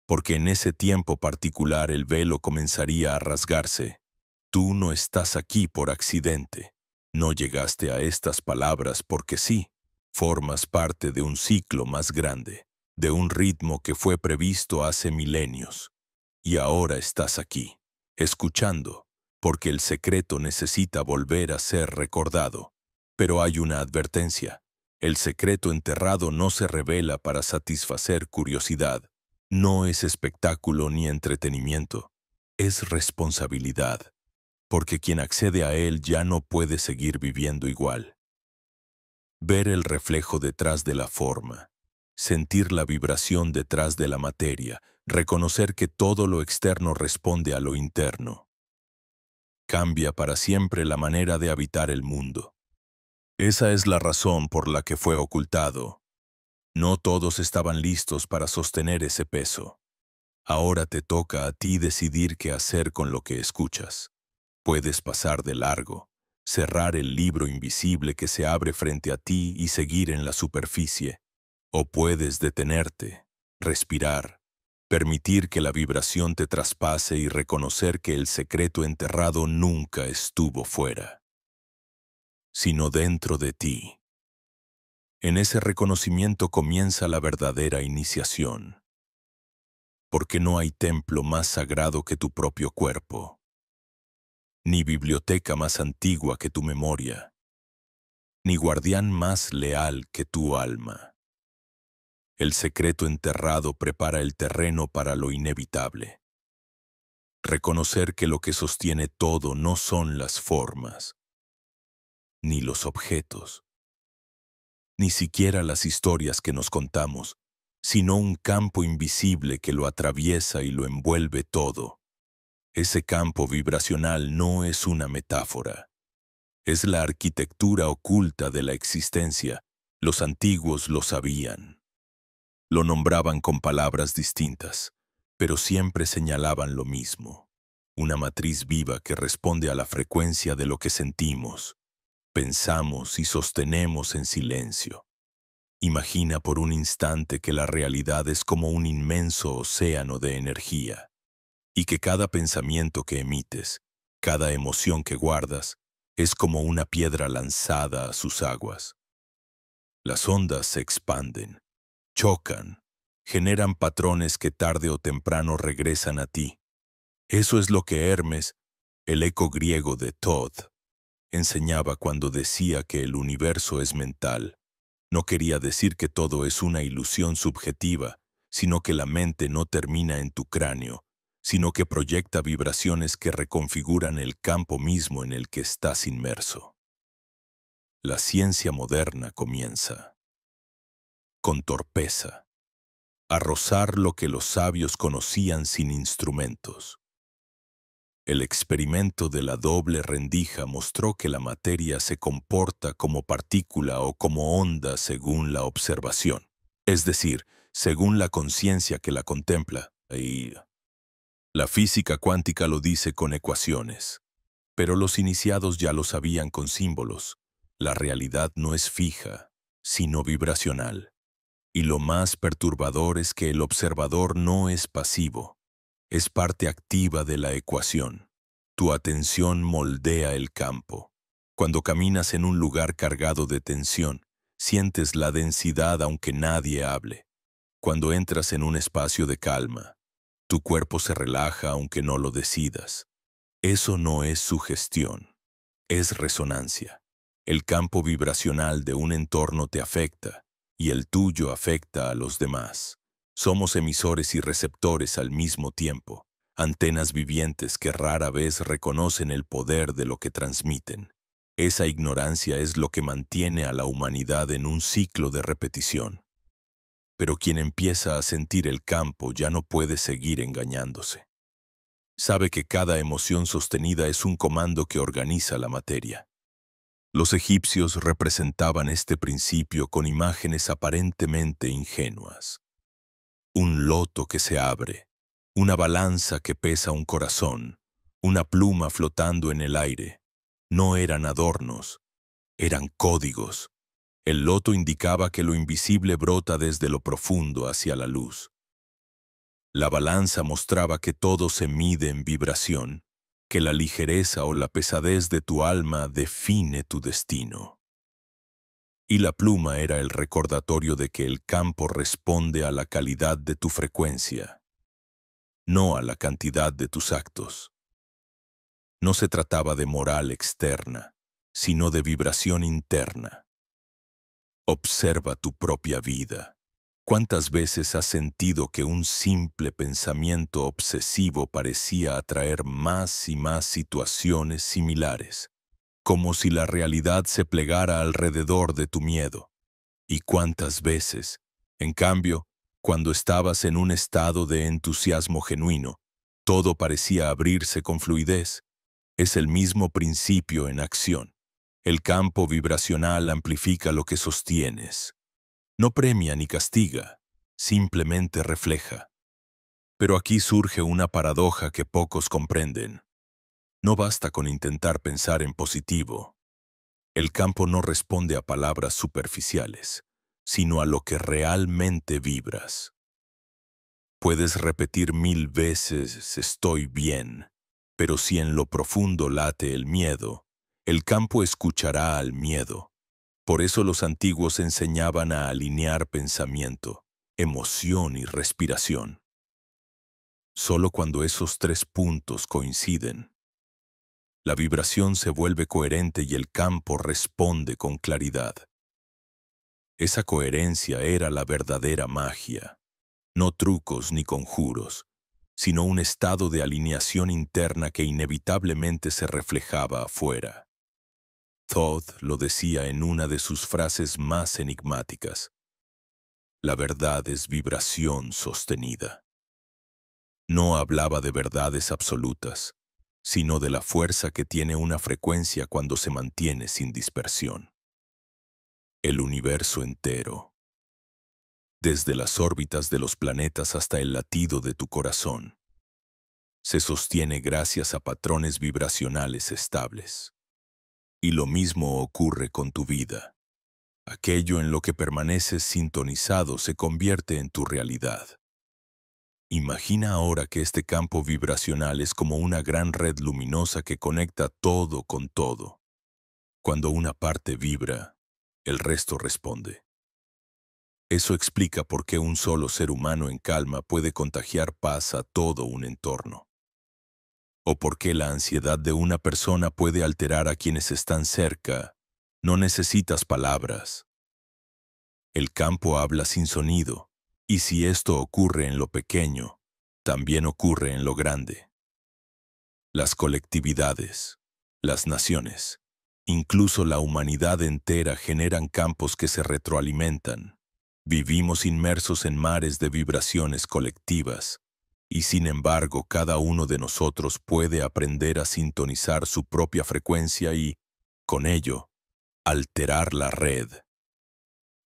porque en ese tiempo particular el velo comenzaría a rasgarse. Tú no estás aquí por accidente. No llegaste a estas palabras porque sí. Formas parte de un ciclo más grande, de un ritmo que fue previsto hace milenios. Y ahora estás aquí, escuchando, porque el secreto necesita volver a ser recordado. Pero hay una advertencia. El secreto enterrado no se revela para satisfacer curiosidad. No es espectáculo ni entretenimiento. Es responsabilidad. porque quien accede a él ya no puede seguir viviendo igual. Ver el reflejo detrás de la forma, sentir la vibración detrás de la materia, reconocer que todo lo externo responde a lo interno. Cambia para siempre la manera de habitar el mundo. Esa es la razón por la que fue ocultado. No todos estaban listos para sostener ese peso. Ahora te toca a ti decidir qué hacer con lo que escuchas. Puedes pasar de largo, cerrar el libro invisible que se abre frente a ti y seguir en la superficie. O puedes detenerte, respirar, permitir que la vibración te traspase y reconocer que el secreto enterrado nunca estuvo fuera, sino dentro de ti. En ese reconocimiento comienza la verdadera iniciación, porque no hay templo más sagrado que tu propio cuerpo, ni biblioteca más antigua que tu memoria, ni guardián más leal que tu alma. El secreto enterrado prepara el terreno para lo inevitable. Reconocer que lo que sostiene todo no son las formas, ni los objetos, ni siquiera las historias que nos contamos, sino un campo invisible que lo atraviesa y lo envuelve todo. Ese campo vibracional no es una metáfora. Es la arquitectura oculta de la existencia. Los antiguos lo sabían. Lo nombraban con palabras distintas, pero siempre señalaban lo mismo. Una matriz viva que responde a la frecuencia de lo que sentimos, pensamos y sostenemos en silencio. Imagina por un instante que la realidad es como un inmenso océano de energía, y que cada pensamiento que emites, cada emoción que guardas, es como una piedra lanzada a sus aguas. Las ondas se expanden, chocan, generan patrones que tarde o temprano regresan a ti. Eso es lo que Hermes, el eco griego de Thoth, enseñaba cuando decía que el universo es mental. No quería decir que todo es una ilusión subjetiva, sino que la mente no termina en tu cráneo, sino que proyecta vibraciones que reconfiguran el campo mismo en el que estás inmerso. La ciencia moderna comienza, con torpeza, a rozar lo que los sabios conocían sin instrumentos. El experimento de la doble rendija mostró que la materia se comporta como partícula o como onda según la observación, es decir, según la conciencia que la contempla. Y la física cuántica lo dice con ecuaciones, pero los iniciados ya lo sabían con símbolos. La realidad no es fija, sino vibracional. Y lo más perturbador es que el observador no es pasivo, es parte activa de la ecuación. Tu atención moldea el campo. Cuando caminas en un lugar cargado de tensión, sientes la densidad aunque nadie hable. Cuando entras en un espacio de calma, tu cuerpo se relaja aunque no lo decidas. Eso no es sugestión, es resonancia. El campo vibracional de un entorno te afecta y el tuyo afecta a los demás. Somos emisores y receptores al mismo tiempo, antenas vivientes que rara vez reconocen el poder de lo que transmiten. Esa ignorancia es lo que mantiene a la humanidad en un ciclo de repetición. Pero quien empieza a sentir el campo ya no puede seguir engañándose. Sabe que cada emoción sostenida es un comando que organiza la materia. Los egipcios representaban este principio con imágenes aparentemente ingenuas. Un loto que se abre, una balanza que pesa un corazón, una pluma flotando en el aire. No eran adornos, eran códigos. El loto indicaba que lo invisible brota desde lo profundo hacia la luz. La balanza mostraba que todo se mide en vibración, que la ligereza o la pesadez de tu alma define tu destino. Y la pluma era el recordatorio de que el campo responde a la calidad de tu frecuencia, no a la cantidad de tus actos. No se trataba de moral externa, sino de vibración interna. Observa tu propia vida. ¿Cuántas veces has sentido que un simple pensamiento obsesivo parecía atraer más y más situaciones similares, como si la realidad se plegara alrededor de tu miedo? ¿Y cuántas veces, en cambio, cuando estabas en un estado de entusiasmo genuino, todo parecía abrirse con fluidez? Es el mismo principio en acción. El campo vibracional amplifica lo que sostienes. No premia ni castiga, simplemente refleja. Pero aquí surge una paradoja que pocos comprenden. No basta con intentar pensar en positivo. El campo no responde a palabras superficiales, sino a lo que realmente vibras. Puedes repetir 1000 veces «estoy bien», pero si en lo profundo late el miedo, el campo escuchará al miedo. Por eso los antiguos enseñaban a alinear pensamiento, emoción y respiración. Solo cuando esos 3 puntos coinciden, la vibración se vuelve coherente y el campo responde con claridad. Esa coherencia era la verdadera magia. No trucos ni conjuros, sino un estado de alineación interna que inevitablemente se reflejaba afuera. Thoth lo decía en una de sus frases más enigmáticas: la verdad es vibración sostenida. No hablaba de verdades absolutas, sino de la fuerza que tiene una frecuencia cuando se mantiene sin dispersión. El universo entero, desde las órbitas de los planetas hasta el latido de tu corazón, se sostiene gracias a patrones vibracionales estables. Y lo mismo ocurre con tu vida. Aquello en lo que permaneces sintonizado se convierte en tu realidad. Imagina ahora que este campo vibracional es como una gran red luminosa que conecta todo con todo. Cuando una parte vibra, el resto responde. Eso explica por qué un solo ser humano en calma puede contagiar paz a todo un entorno. O por qué la ansiedad de una persona puede alterar a quienes están cerca. No necesitas palabras. El campo habla sin sonido, y si esto ocurre en lo pequeño, también ocurre en lo grande. Las colectividades, las naciones, incluso la humanidad entera generan campos que se retroalimentan. Vivimos inmersos en mares de vibraciones colectivas, y sin embargo cada uno de nosotros puede aprender a sintonizar su propia frecuencia y, con ello, alterar la red.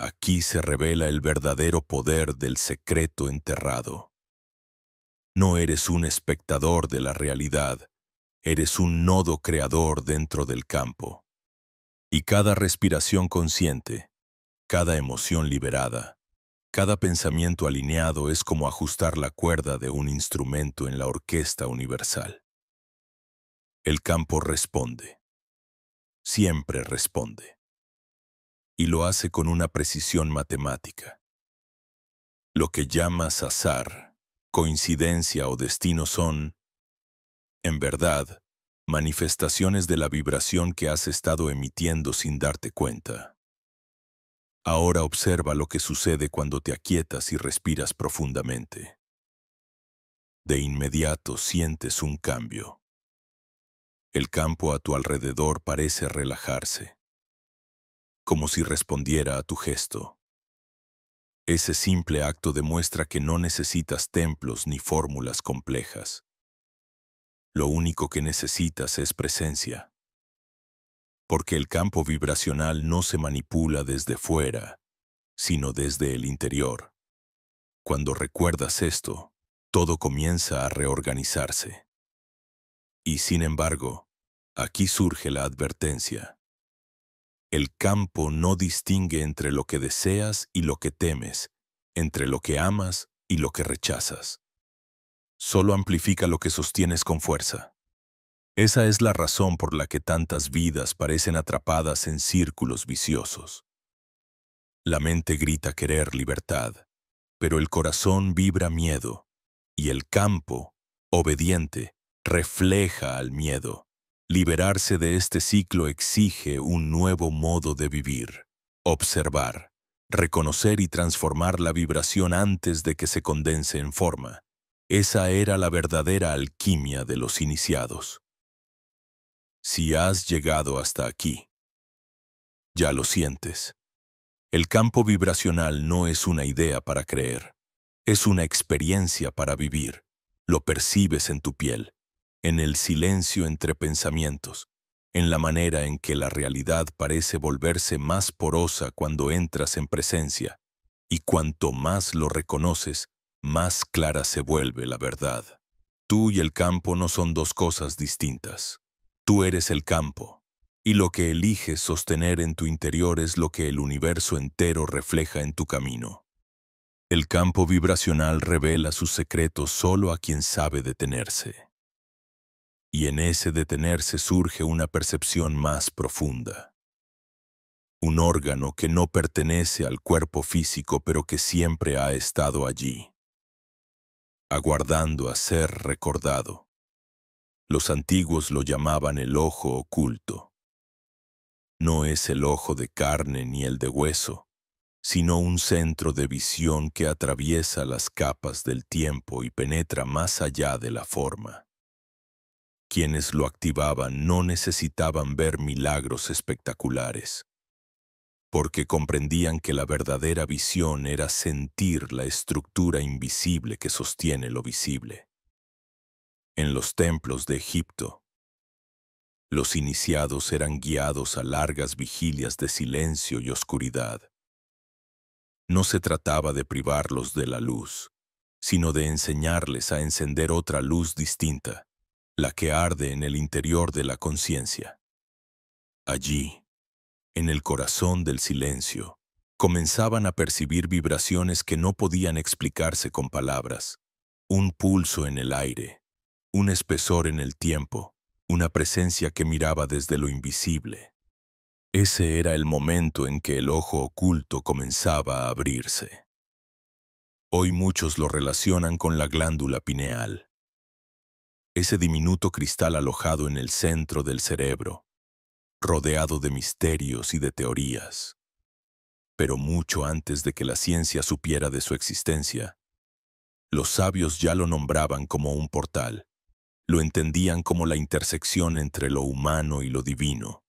Aquí se revela el verdadero poder del secreto enterrado. No eres un espectador de la realidad, eres un nodo creador dentro del campo. Y cada respiración consciente, cada emoción liberada, cada pensamiento alineado es como ajustar la cuerda de un instrumento en la orquesta universal. El campo responde, siempre responde, y lo hace con una precisión matemática. Lo que llamas azar, coincidencia o destino son, en verdad, manifestaciones de la vibración que has estado emitiendo sin darte cuenta. Ahora observa lo que sucede cuando te aquietas y respiras profundamente. De inmediato sientes un cambio. El campo a tu alrededor parece relajarse, como si respondiera a tu gesto. Ese simple acto demuestra que no necesitas templos ni fórmulas complejas. Lo único que necesitas es presencia. Porque el campo vibracional no se manipula desde fuera, sino desde el interior. Cuando recuerdas esto, todo comienza a reorganizarse. Y sin embargo, aquí surge la advertencia. El campo no distingue entre lo que deseas y lo que temes, entre lo que amas y lo que rechazas. Solo amplifica lo que sostienes con fuerza. Esa es la razón por la que tantas vidas parecen atrapadas en círculos viciosos. La mente grita querer libertad, pero el corazón vibra miedo, y el campo, obediente, refleja al miedo. Liberarse de este ciclo exige un nuevo modo de vivir, observar, reconocer y transformar la vibración antes de que se condense en forma. Esa era la verdadera alquimia de los iniciados. Si has llegado hasta aquí, ya lo sientes. El campo vibracional no es una idea para creer, es una experiencia para vivir. Lo percibes en tu piel, en el silencio entre pensamientos, en la manera en que la realidad parece volverse más porosa cuando entras en presencia, y cuanto más lo reconoces, más clara se vuelve la verdad. Tú y el campo no son dos cosas distintas. Tú eres el campo, y lo que eliges sostener en tu interior es lo que el universo entero refleja en tu camino. El campo vibracional revela sus secretos solo a quien sabe detenerse. Y en ese detenerse surge una percepción más profunda. Un órgano que no pertenece al cuerpo físico pero que siempre ha estado allí, aguardando a ser recordado. Los antiguos lo llamaban el ojo oculto. No es el ojo de carne ni el de hueso, sino un centro de visión que atraviesa las capas del tiempo y penetra más allá de la forma. Quienes lo activaban no necesitaban ver milagros espectaculares, porque comprendían que la verdadera visión era sentir la estructura invisible que sostiene lo visible. En los templos de Egipto, los iniciados eran guiados a largas vigilias de silencio y oscuridad. No se trataba de privarlos de la luz, sino de enseñarles a encender otra luz distinta, la que arde en el interior de la conciencia. Allí, en el corazón del silencio, comenzaban a percibir vibraciones que no podían explicarse con palabras. Un pulso en el aire, un espesor en el tiempo, una presencia que miraba desde lo invisible. Ese era el momento en que el ojo oculto comenzaba a abrirse. Hoy muchos lo relacionan con la glándula pineal, ese diminuto cristal alojado en el centro del cerebro, rodeado de misterios y de teorías. Pero mucho antes de que la ciencia supiera de su existencia, los sabios ya lo nombraban como un portal. Lo entendían como la intersección entre lo humano y lo divino,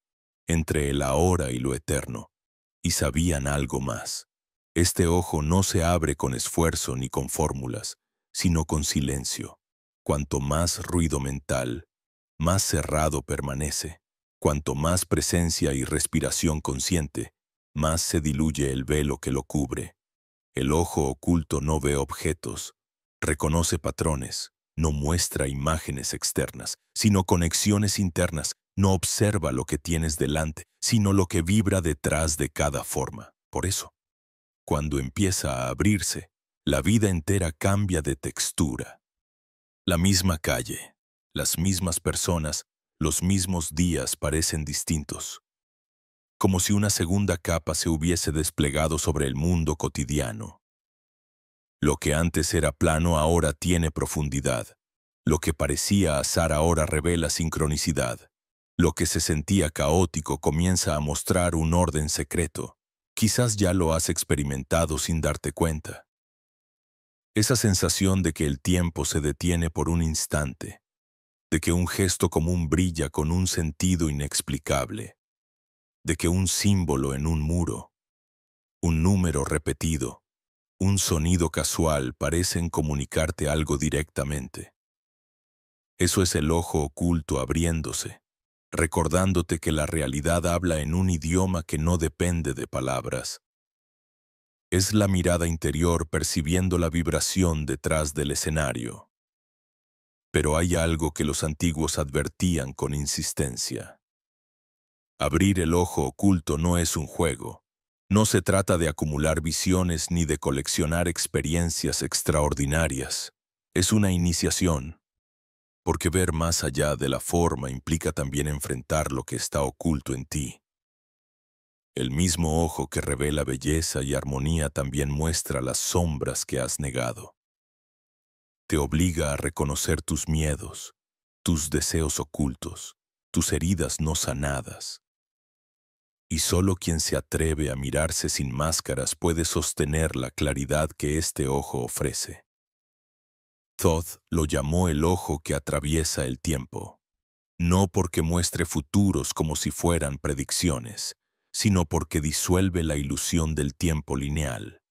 entre el ahora y lo eterno, y sabían algo más. Este ojo no se abre con esfuerzo ni con fórmulas, sino con silencio. Cuanto más ruido mental, más cerrado permanece. Cuanto más presencia y respiración consciente, más se diluye el velo que lo cubre. El ojo oculto no ve objetos, reconoce patrones, no muestra imágenes externas, sino conexiones internas. No observa lo que tienes delante, sino lo que vibra detrás de cada forma. Por eso, cuando empieza a abrirse, la vida entera cambia de textura. La misma calle, las mismas personas, los mismos días parecen distintos, como si una segunda capa se hubiese desplegado sobre el mundo cotidiano. Lo que antes era plano ahora tiene profundidad. Lo que parecía azar ahora revela sincronicidad. Lo que se sentía caótico comienza a mostrar un orden secreto. Quizás ya lo has experimentado sin darte cuenta. Esa sensación de que el tiempo se detiene por un instante, de que un gesto común brilla con un sentido inexplicable, de que un símbolo en un muro, un número repetido, un sonido casual parecen comunicarte algo directamente. Eso es el ojo oculto abriéndose, recordándote que la realidad habla en un idioma que no depende de palabras. Es la mirada interior percibiendo la vibración detrás del escenario. Pero hay algo que los antiguos advertían con insistencia. Abrir el ojo oculto no es un juego. No se trata de acumular visiones ni de coleccionar experiencias extraordinarias. Es una iniciación, porque ver más allá de la forma implica también enfrentar lo que está oculto en ti. El mismo ojo que revela belleza y armonía también muestra las sombras que has negado. Te obliga a reconocer tus miedos, tus deseos ocultos, tus heridas no sanadas. y solo quien se atreve a mirarse sin máscaras puede sostener la claridad que este ojo ofrece. Thoth lo llamó el ojo que atraviesa el tiempo, no porque muestre futuros como si fueran predicciones, sino porque disuelve la ilusión del tiempo lineal.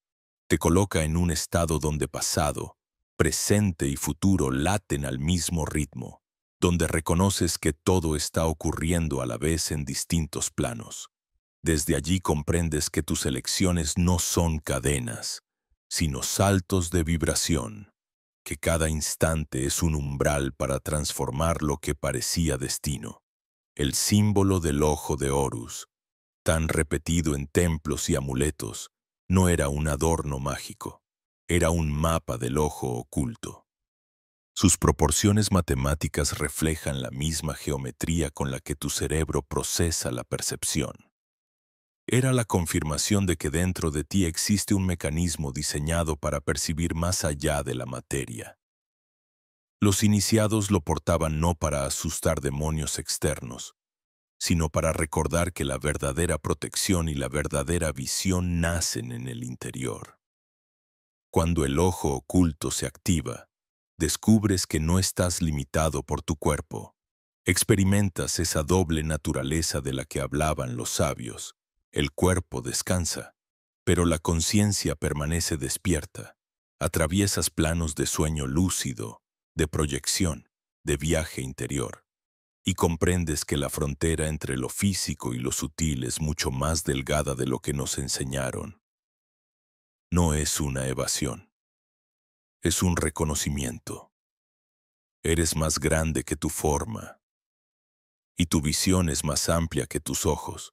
Te coloca en un estado donde pasado, presente y futuro laten al mismo ritmo, donde reconoces que todo está ocurriendo a la vez en distintos planos. Desde allí comprendes que tus elecciones no son cadenas, sino saltos de vibración, que cada instante es un umbral para transformar lo que parecía destino. El símbolo del ojo de Horus, tan repetido en templos y amuletos, no era un adorno mágico, era un mapa del ojo oculto. Sus proporciones matemáticas reflejan la misma geometría con la que tu cerebro procesa la percepción. Era la confirmación de que dentro de ti existe un mecanismo diseñado para percibir más allá de la materia. Los iniciados lo portaban no para asustar demonios externos, sino para recordar que la verdadera protección y la verdadera visión nacen en el interior. Cuando el ojo oculto se activa, descubres que no estás limitado por tu cuerpo. Experimentas esa doble naturaleza de la que hablaban los sabios. El cuerpo descansa, pero la conciencia permanece despierta. Atraviesas planos de sueño lúcido, de proyección, de viaje interior, y comprendes que la frontera entre lo físico y lo sutil es mucho más delgada de lo que nos enseñaron. No es una evasión, es un reconocimiento. Eres más grande que tu forma, y tu visión es más amplia que tus ojos.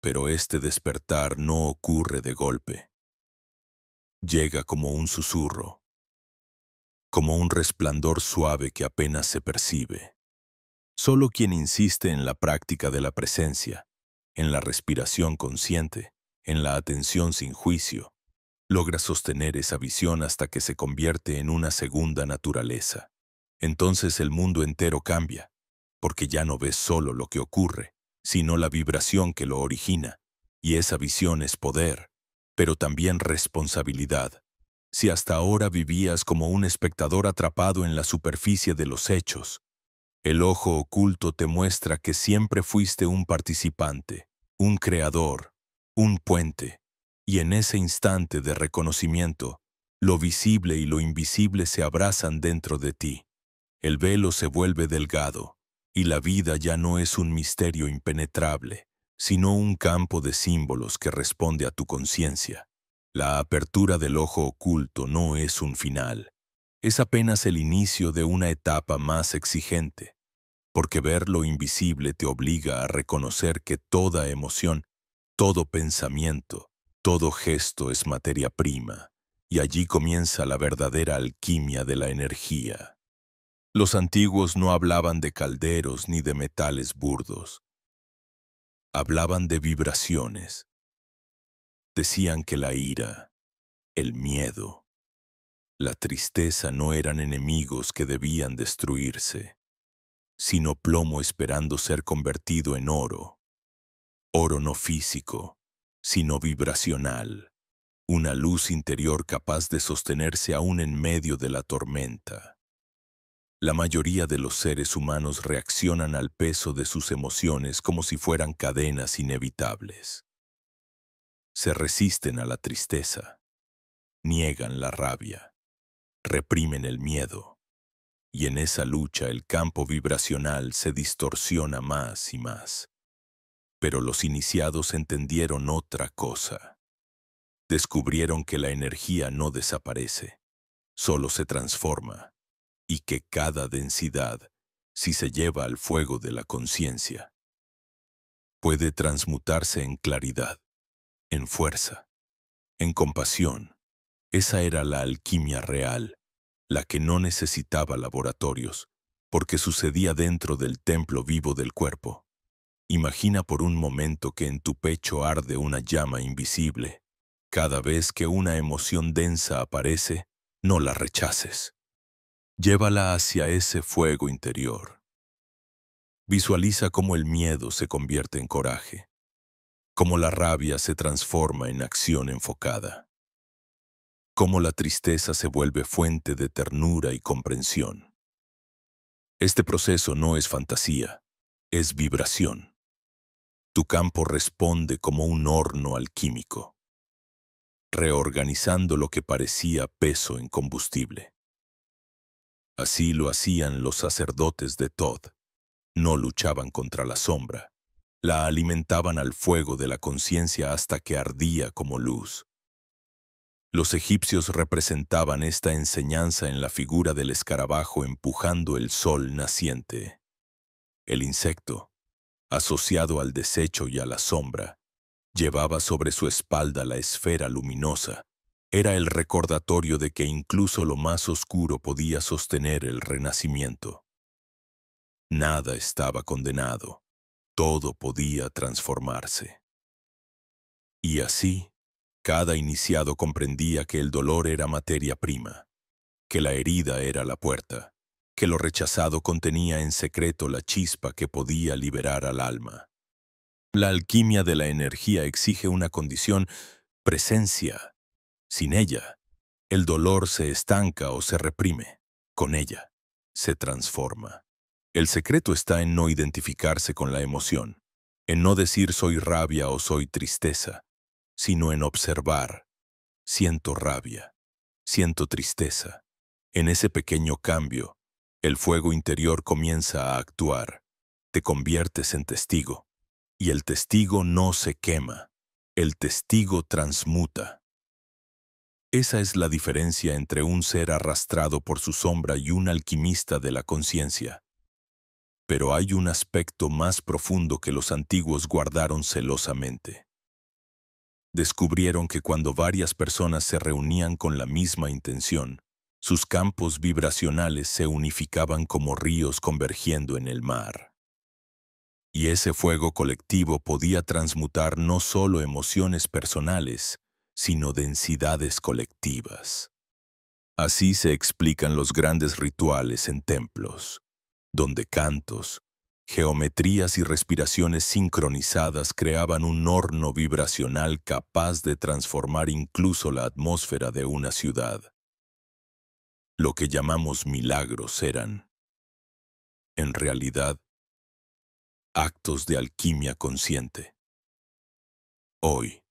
Pero este despertar no ocurre de golpe. Llega como un susurro, como un resplandor suave que apenas se percibe. Solo quien insiste en la práctica de la presencia, en la respiración consciente, en la atención sin juicio, logra sostener esa visión hasta que se convierte en una segunda naturaleza. Entonces el mundo entero cambia, porque ya no ves solo lo que ocurre, sino la vibración que lo origina, y esa visión es poder, pero también responsabilidad. Si hasta ahora vivías como un espectador atrapado en la superficie de los hechos, el ojo oculto te muestra que siempre fuiste un participante, un creador, un puente, y en ese instante de reconocimiento, lo visible y lo invisible se abrazan dentro de ti. El velo se vuelve delgado, y la vida ya no es un misterio impenetrable, sino un campo de símbolos que responde a tu conciencia. La apertura del ojo oculto no es un final, es apenas el inicio de una etapa más exigente, porque ver lo invisible te obliga a reconocer que toda emoción, todo pensamiento, todo gesto es materia prima, y allí comienza la verdadera alquimia de la energía. Los antiguos no hablaban de calderos ni de metales burdos. Hablaban de vibraciones. Decían que la ira, el miedo, la tristeza no eran enemigos que debían destruirse, sino plomo esperando ser convertido en oro. Oro no físico, sino vibracional, una luz interior capaz de sostenerse aún en medio de la tormenta. La mayoría de los seres humanos reaccionan al peso de sus emociones como si fueran cadenas inevitables. Se resisten a la tristeza, niegan la rabia, reprimen el miedo, y en esa lucha el campo vibracional se distorsiona más y más. Pero los iniciados entendieron otra cosa. Descubrieron que la energía no desaparece, solo se transforma, y que cada densidad, si se lleva al fuego de la conciencia, puede transmutarse en claridad, en fuerza, en compasión. Esa era la alquimia real, la que no necesitaba laboratorios, porque sucedía dentro del templo vivo del cuerpo. Imagina por un momento que en tu pecho arde una llama invisible. Cada vez que una emoción densa aparece, no la rechaces. Llévala hacia ese fuego interior. Visualiza cómo el miedo se convierte en coraje, cómo la rabia se transforma en acción enfocada, cómo la tristeza se vuelve fuente de ternura y comprensión. Este proceso no es fantasía, es vibración. Tu campo responde como un horno alquímico, reorganizando lo que parecía peso en combustible. Así lo hacían los sacerdotes de Thoth. No luchaban contra la sombra, la alimentaban al fuego de la conciencia hasta que ardía como luz. Los egipcios representaban esta enseñanza en la figura del escarabajo empujando el sol naciente. El insecto, asociado al desecho y a la sombra, llevaba sobre su espalda la esfera luminosa. Era el recordatorio de que incluso lo más oscuro podía sostener el renacimiento. Nada estaba condenado, todo podía transformarse. Y así, cada iniciado comprendía que el dolor era materia prima, que la herida era la puerta, que lo rechazado contenía en secreto la chispa que podía liberar al alma. La alquimia de la energía exige una condición: presencia. Sin ella, el dolor se estanca o se reprime. Con ella, se transforma. El secreto está en no identificarse con la emoción, en no decir soy rabia o soy tristeza, sino en observar: siento rabia, siento tristeza. En ese pequeño cambio, el fuego interior comienza a actuar. Te conviertes en testigo, y el testigo no se quema, el testigo transmuta. Esa es la diferencia entre un ser arrastrado por su sombra y un alquimista de la conciencia. Pero hay un aspecto más profundo que los antiguos guardaron celosamente. Descubrieron que cuando varias personas se reunían con la misma intención, sus campos vibracionales se unificaban como ríos convergiendo en el mar. Y ese fuego colectivo podía transmutar no solo emociones personales, sino densidades colectivas. Así se explican los grandes rituales en templos, donde cantos, geometrías y respiraciones sincronizadas creaban un horno vibracional capaz de transformar incluso la atmósfera de una ciudad. Lo que llamamos milagros eran, en realidad, actos de alquimia consciente. Hoy,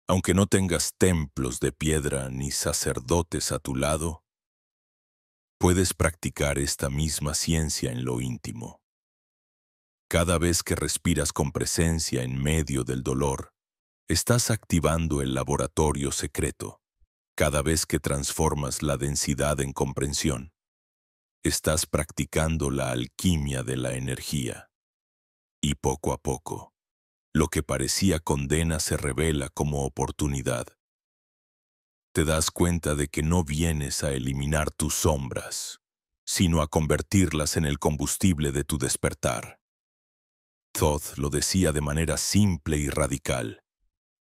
aunque no tengas templos de piedra ni sacerdotes a tu lado, puedes practicar esta misma ciencia en lo íntimo. Cada vez que respiras con presencia en medio del dolor, estás activando el laboratorio secreto. Cada vez que transformas la densidad en comprensión, estás practicando la alquimia de la energía. Y poco a poco, lo que parecía condena se revela como oportunidad. Te das cuenta de que no vienes a eliminar tus sombras, sino a convertirlas en el combustible de tu despertar. Thoth lo decía de manera simple y radical: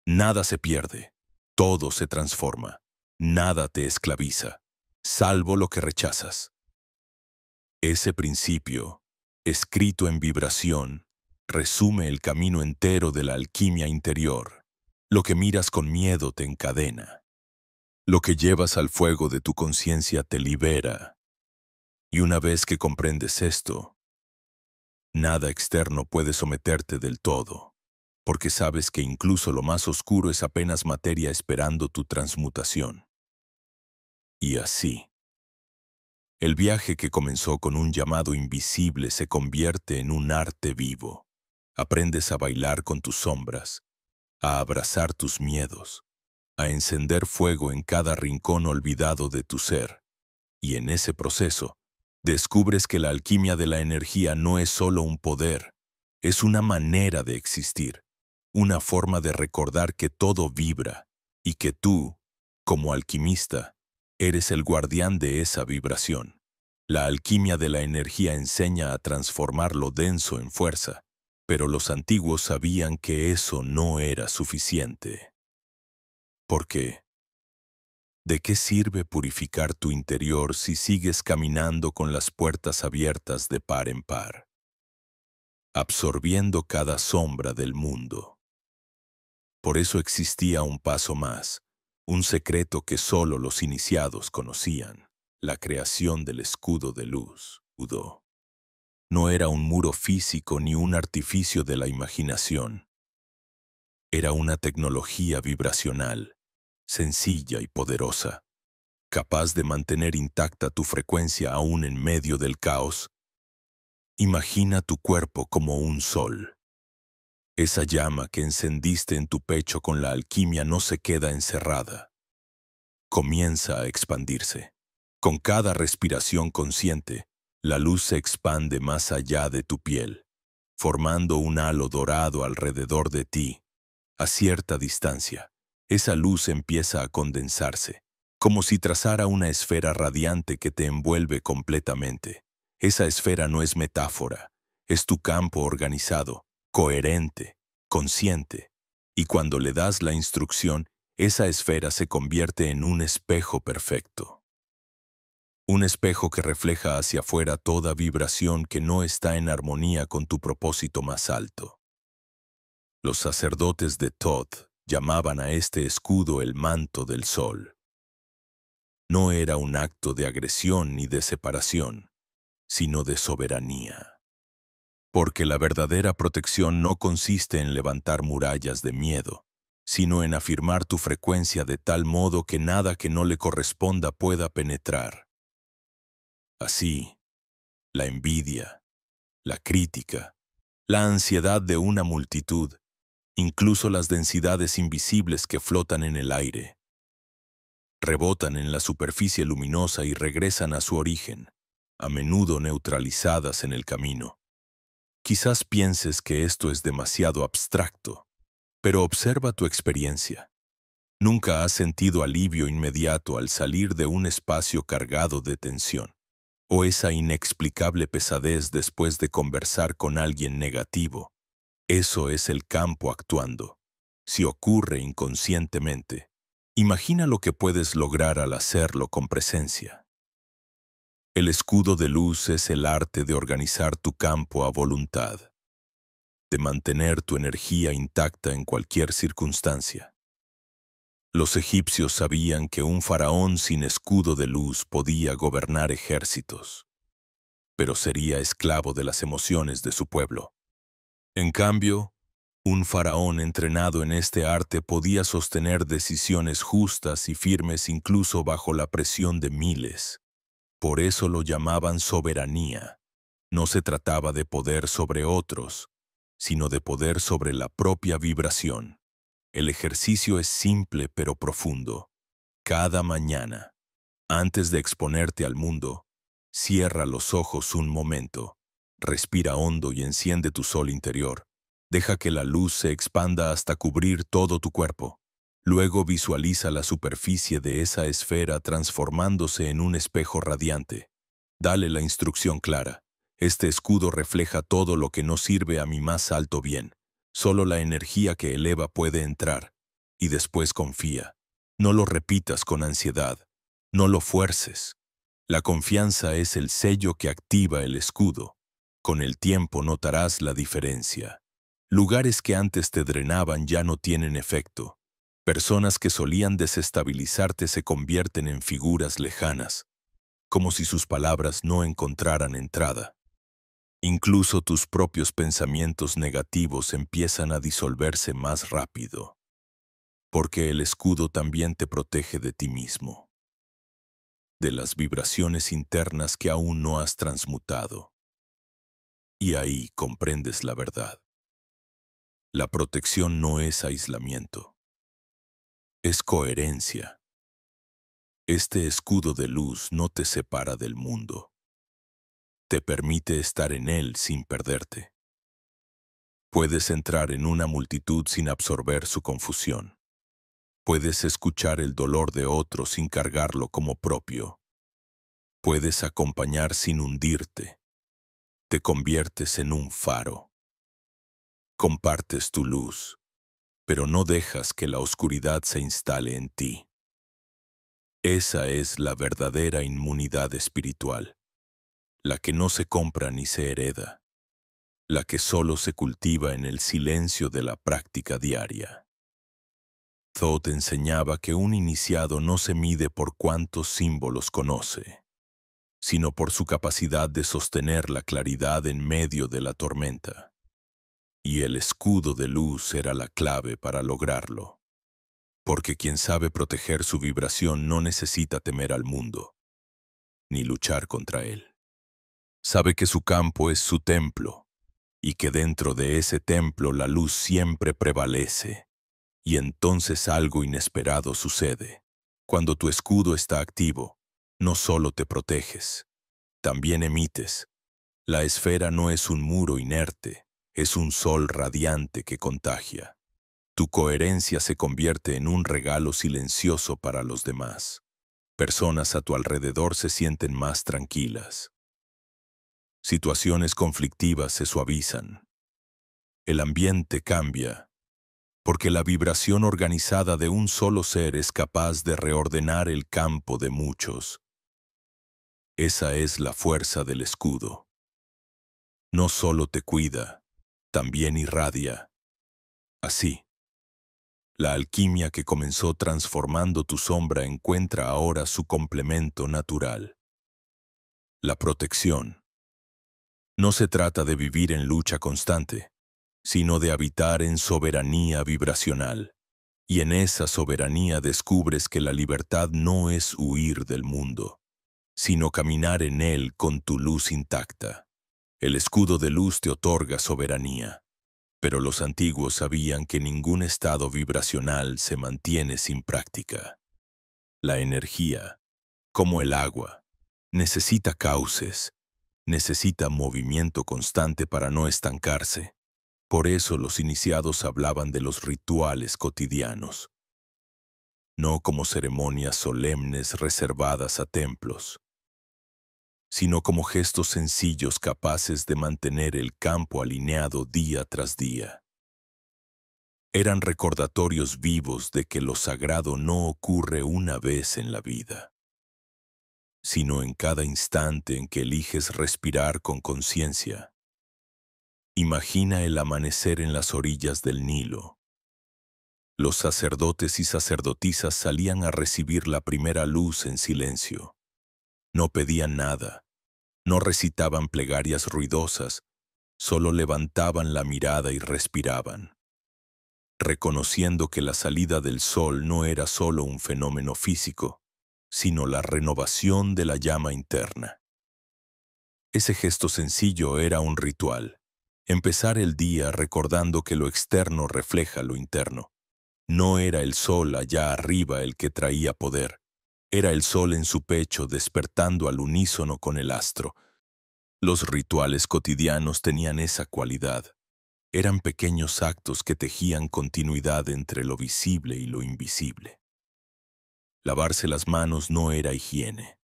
nada se pierde, todo se transforma, nada te esclaviza, salvo lo que rechazas. Ese principio, escrito en vibración, resume el camino entero de la alquimia interior. Lo que miras con miedo te encadena. Lo que llevas al fuego de tu conciencia te libera. Y una vez que comprendes esto, nada externo puede someterte del todo, porque sabes que incluso lo más oscuro es apenas materia esperando tu transmutación. Y así, el viaje que comenzó con un llamado invisible se convierte en un arte vivo. Aprendes a bailar con tus sombras, a abrazar tus miedos, a encender fuego en cada rincón olvidado de tu ser. Y en ese proceso, descubres que la alquimia de la energía no es solo un poder, es una manera de existir, una forma de recordar que todo vibra y que tú, como alquimista, eres el guardián de esa vibración. La alquimia de la energía enseña a transformar lo denso en fuerza, pero los antiguos sabían que eso no era suficiente. ¿Por qué? ¿De qué sirve purificar tu interior si sigues caminando con las puertas abiertas de par en par, absorbiendo cada sombra del mundo? Por eso existía un paso más, un secreto que solo los iniciados conocían: la creación del escudo de luz, Udo. No era un muro físico ni un artificio de la imaginación. Era una tecnología vibracional, sencilla y poderosa, capaz de mantener intacta tu frecuencia aún en medio del caos. Imagina tu cuerpo como un sol. Esa llama que encendiste en tu pecho con la alquimia no se queda encerrada. Comienza a expandirse. Con cada respiración consciente, la luz se expande más allá de tu piel, formando un halo dorado alrededor de ti. A cierta distancia, esa luz empieza a condensarse, como si trazara una esfera radiante que te envuelve completamente. Esa esfera no es metáfora, es tu campo organizado, coherente, consciente. Y cuando le das la instrucción, esa esfera se convierte en un espejo perfecto. Un espejo que refleja hacia afuera toda vibración que no está en armonía con tu propósito más alto. Los sacerdotes de Thoth llamaban a este escudo el manto del sol. No era un acto de agresión ni de separación, sino de soberanía. Porque la verdadera protección no consiste en levantar murallas de miedo, sino en afirmar tu frecuencia de tal modo que nada que no le corresponda pueda penetrar. Así, la envidia, la crítica, la ansiedad de una multitud, incluso las densidades invisibles que flotan en el aire, rebotan en la superficie luminosa y regresan a su origen, a menudo neutralizadas en el camino. Quizás pienses que esto es demasiado abstracto, pero observa tu experiencia. Nunca has sentido alivio inmediato al salir de un espacio cargado de tensión, o esa inexplicable pesadez después de conversar con alguien negativo. Eso es el campo actuando. Si ocurre inconscientemente, imagina lo que puedes lograr al hacerlo con presencia. El escudo de luz es el arte de organizar tu campo a voluntad, de mantener tu energía intacta en cualquier circunstancia. Los egipcios sabían que un faraón sin escudo de luz podía gobernar ejércitos, pero sería esclavo de las emociones de su pueblo. En cambio, un faraón entrenado en este arte podía sostener decisiones justas y firmes incluso bajo la presión de miles. Por eso lo llamaban soberanía. No se trataba de poder sobre otros, sino de poder sobre la propia vibración. El ejercicio es simple pero profundo. Cada mañana, antes de exponerte al mundo, cierra los ojos un momento, respira hondo y enciende tu sol interior. Deja que la luz se expanda hasta cubrir todo tu cuerpo. Luego visualiza la superficie de esa esfera transformándose en un espejo radiante. Dale la instrucción clara. Este escudo refleja todo lo que no sirve a mi más alto bien. Solo la energía que eleva puede entrar. Y después confía. No lo repitas con ansiedad. No lo fuerces. La confianza es el sello que activa el escudo. Con el tiempo notarás la diferencia. Lugares que antes te drenaban ya no tienen efecto. Personas que solían desestabilizarte se convierten en figuras lejanas, como si sus palabras no encontraran entrada. Incluso tus propios pensamientos negativos empiezan a disolverse más rápido, porque el escudo también te protege de ti mismo, de las vibraciones internas que aún no has transmutado. Y ahí comprendes la verdad. La protección no es aislamiento, es coherencia. Este escudo de luz no te separa del mundo. Te permite estar en él sin perderte. Puedes entrar en una multitud sin absorber su confusión. Puedes escuchar el dolor de otro sin cargarlo como propio. Puedes acompañar sin hundirte. Te conviertes en un faro. Compartes tu luz, pero no dejas que la oscuridad se instale en ti. Esa es la verdadera inmunidad espiritual, la que no se compra ni se hereda, la que solo se cultiva en el silencio de la práctica diaria. Thoth enseñaba que un iniciado no se mide por cuántos símbolos conoce, sino por su capacidad de sostener la claridad en medio de la tormenta. Y el escudo de luz era la clave para lograrlo, porque quien sabe proteger su vibración no necesita temer al mundo, ni luchar contra él. Sabe que su campo es su templo, y que dentro de ese templo la luz siempre prevalece. Y entonces algo inesperado sucede. Cuando tu escudo está activo, no solo te proteges, también emites. La esfera no es un muro inerte, es un sol radiante que contagia. Tu coherencia se convierte en un regalo silencioso para los demás. Personas a tu alrededor se sienten más tranquilas. Situaciones conflictivas se suavizan. El ambiente cambia, porque la vibración organizada de un solo ser es capaz de reordenar el campo de muchos. Esa es la fuerza del escudo. No solo te cuida, también irradia. Así, la alquimia que comenzó transformando tu sombra encuentra ahora su complemento natural. La protección. No se trata de vivir en lucha constante, sino de habitar en soberanía vibracional. Y en esa soberanía descubres que la libertad no es huir del mundo, sino caminar en él con tu luz intacta. El escudo de luz te otorga soberanía, pero los antiguos sabían que ningún estado vibracional se mantiene sin práctica. La energía, como el agua, necesita cauces, necesita movimiento constante para no estancarse. Por eso los iniciados hablaban de los rituales cotidianos, no como ceremonias solemnes reservadas a templos, sino como gestos sencillos capaces de mantener el campo alineado día tras día. Eran recordatorios vivos de que lo sagrado no ocurre una vez en la vida, sino en cada instante en que eliges respirar con conciencia. Imagina el amanecer en las orillas del Nilo. Los sacerdotes y sacerdotisas salían a recibir la primera luz en silencio. No pedían nada, no recitaban plegarias ruidosas, solo levantaban la mirada y respiraban, reconociendo que la salida del sol no era solo un fenómeno físico, sino la renovación de la llama interna. Ese gesto sencillo era un ritual. Empezar el día recordando que lo externo refleja lo interno. No era el sol allá arriba el que traía poder. Era el sol en su pecho despertando al unísono con el astro. Los rituales cotidianos tenían esa cualidad. Eran pequeños actos que tejían continuidad entre lo visible y lo invisible. Lavarse las manos no era higiene.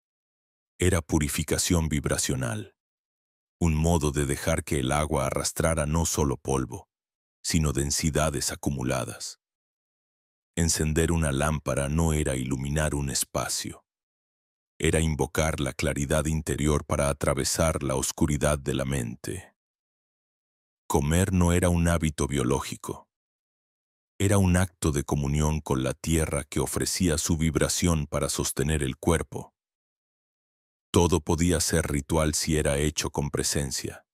Era purificación vibracional. Un modo de dejar que el agua arrastrara no solo polvo, sino densidades acumuladas. Encender una lámpara no era iluminar un espacio. Era invocar la claridad interior para atravesar la oscuridad de la mente. Comer no era un hábito biológico. Era un acto de comunión con la tierra que ofrecía su vibración para sostener el cuerpo. Todo podía ser ritual si era hecho con presencia.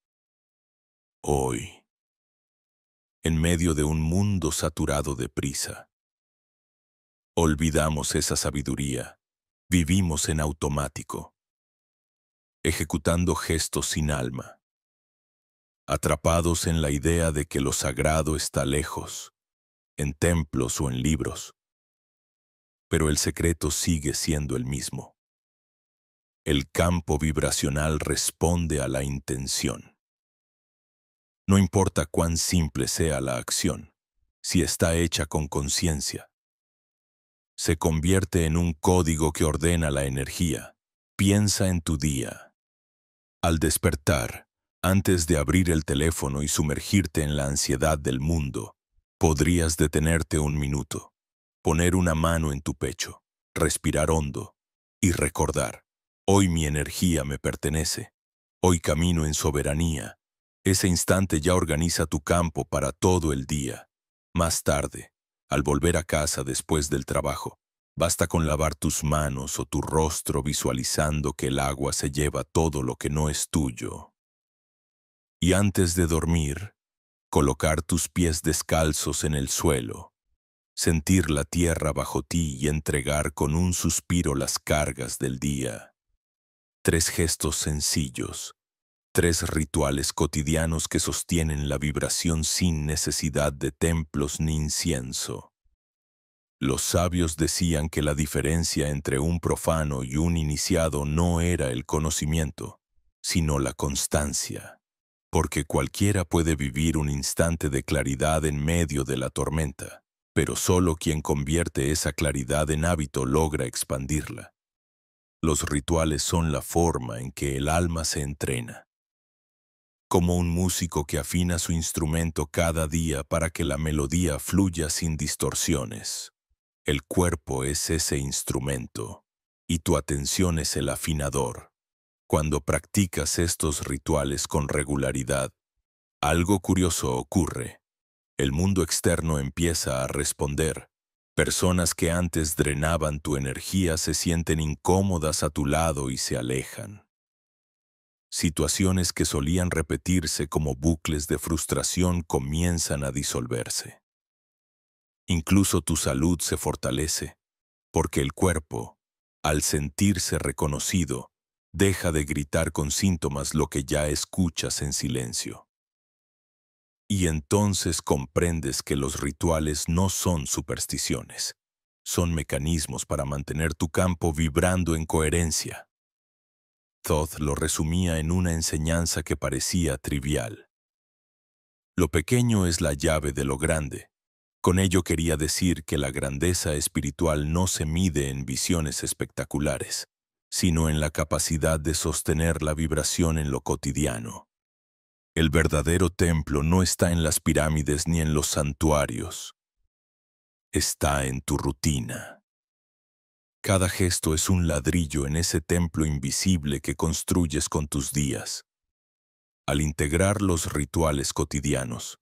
Hoy, en medio de un mundo saturado de prisa, olvidamos esa sabiduría. Vivimos en automático, ejecutando gestos sin alma, atrapados en la idea de que lo sagrado está lejos, en templos o en libros. Pero el secreto sigue siendo el mismo. El campo vibracional responde a la intención. No importa cuán simple sea la acción, si está hecha con conciencia, se convierte en un código que ordena la energía. Piensa en tu día. Al despertar, antes de abrir el teléfono y sumergirte en la ansiedad del mundo, podrías detenerte un minuto, poner una mano en tu pecho, respirar hondo y recordar: hoy mi energía me pertenece, hoy camino en soberanía. Ese instante ya organiza tu campo para todo el día. Más tarde, Al volver a casa después del trabajo, basta con lavar tus manos o tu rostro visualizando que el agua se lleva todo lo que no es tuyo. Y antes de dormir, colocar tus pies descalzos en el suelo, sentir la tierra bajo ti y entregar con un suspiro las cargas del día. 3 gestos sencillos, 3 rituales cotidianos que sostienen la vibración sin necesidad de templos ni incienso. Los sabios decían que la diferencia entre un profano y un iniciado no era el conocimiento, sino la constancia, porque cualquiera puede vivir un instante de claridad en medio de la tormenta, pero solo quien convierte esa claridad en hábito logra expandirla. Los rituales son la forma en que el alma se entrena, como un músico que afina su instrumento cada día para que la melodía fluya sin distorsiones. El cuerpo es ese instrumento, y tu atención es el afinador. Cuando practicas estos rituales con regularidad, algo curioso ocurre. El mundo externo empieza a responder. Personas que antes drenaban tu energía se sienten incómodas a tu lado y se alejan. Situaciones que solían repetirse como bucles de frustración comienzan a disolverse. Incluso tu salud se fortalece, porque el cuerpo, al sentirse reconocido, deja de gritar con síntomas lo que ya escuchas en silencio. Y entonces comprendes que los rituales no son supersticiones, son mecanismos para mantener tu campo vibrando en coherencia. Thoth lo resumía en una enseñanza que parecía trivial. Lo pequeño es la llave de lo grande. Con ello quería decir que la grandeza espiritual no se mide en visiones espectaculares, sino en la capacidad de sostener la vibración en lo cotidiano. El verdadero templo no está en las pirámides ni en los santuarios. Está en tu rutina. Cada gesto es un ladrillo en ese templo invisible que construyes con tus días. Al integrar los rituales cotidianos,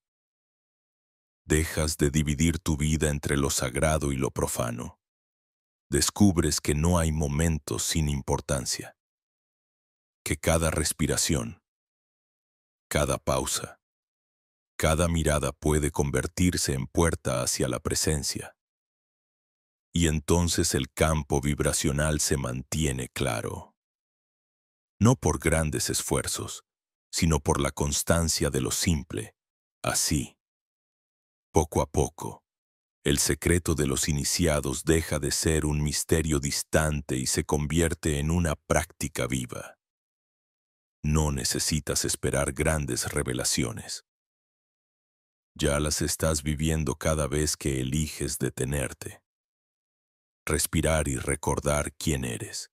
dejas de dividir tu vida entre lo sagrado y lo profano. Descubres que no hay momentos sin importancia, que cada respiración, cada pausa, cada mirada puede convertirse en puerta hacia la presencia. Y entonces el campo vibracional se mantiene claro. No por grandes esfuerzos, sino por la constancia de lo simple. Así, poco a poco, el secreto de los iniciados deja de ser un misterio distante y se convierte en una práctica viva. No necesitas esperar grandes revelaciones. Ya las estás viviendo cada vez que eliges detenerte, respirar y recordar quién eres.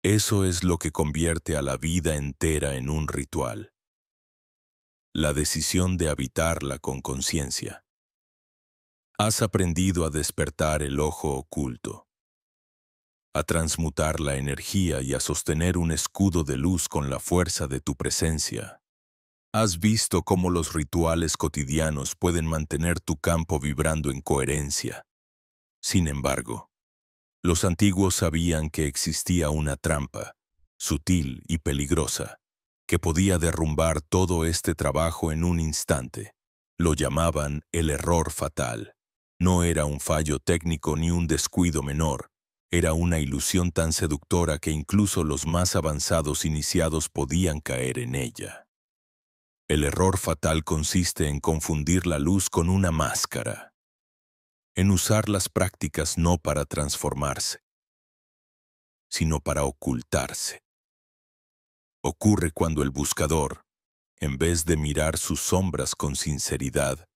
Eso es lo que convierte a la vida entera en un ritual. La decisión de habitarla con conciencia. Has aprendido a despertar el ojo oculto, a transmutar la energía y a sostener un escudo de luz con la fuerza de tu presencia. Has visto cómo los rituales cotidianos pueden mantener tu campo vibrando en coherencia. Sin embargo, los antiguos sabían que existía una trampa, sutil y peligrosa, que podía derrumbar todo este trabajo en un instante. Lo llamaban el error fatal. No era un fallo técnico ni un descuido menor. Era una ilusión tan seductora que incluso los más avanzados iniciados podían caer en ella. El error fatal consiste en confundir la luz con una máscara, en usar las prácticas no para transformarse, sino para ocultarse. Ocurre cuando el buscador, en vez de mirar sus sombras con sinceridad,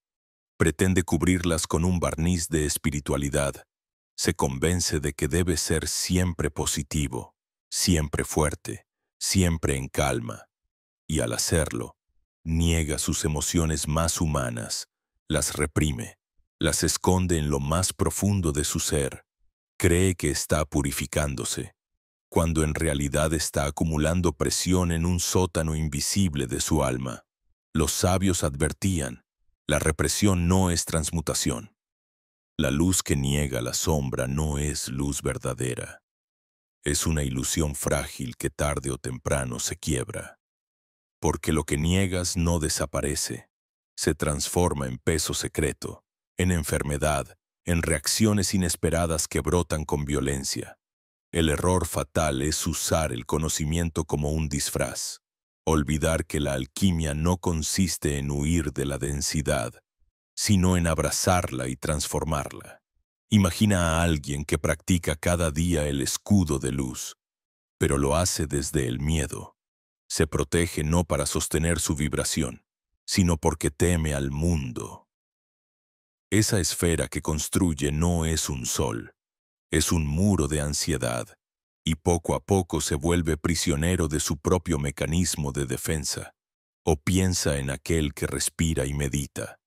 pretende cubrirlas con un barniz de espiritualidad, se convence de que debe ser siempre positivo, siempre fuerte, siempre en calma, y al hacerlo, niega sus emociones más humanas, las reprime, las esconde en lo más profundo de su ser, cree que está purificándose, cuando en realidad está acumulando presión en un sótano invisible de su alma. Los sabios advertían, la represión no es transmutación, La luz que niega la sombra no es luz verdadera. Es una ilusión frágil que tarde o temprano se quiebra. Porque lo que niegas no desaparece. Se transforma en peso secreto, en enfermedad, en reacciones inesperadas que brotan con violencia. El error fatal es usar el conocimiento como un disfraz. Olvidar que la alquimia no consiste en huir de la densidad, sino en abrazarla y transformarla. Imagina a alguien que practica cada día el escudo de luz, pero lo hace desde el miedo. Se protege no para sostener su vibración, sino porque teme al mundo. Esa esfera que construye no es un sol, es un muro de ansiedad, y poco a poco se vuelve prisionero de su propio mecanismo de defensa, o piensa en aquel que respira y medita,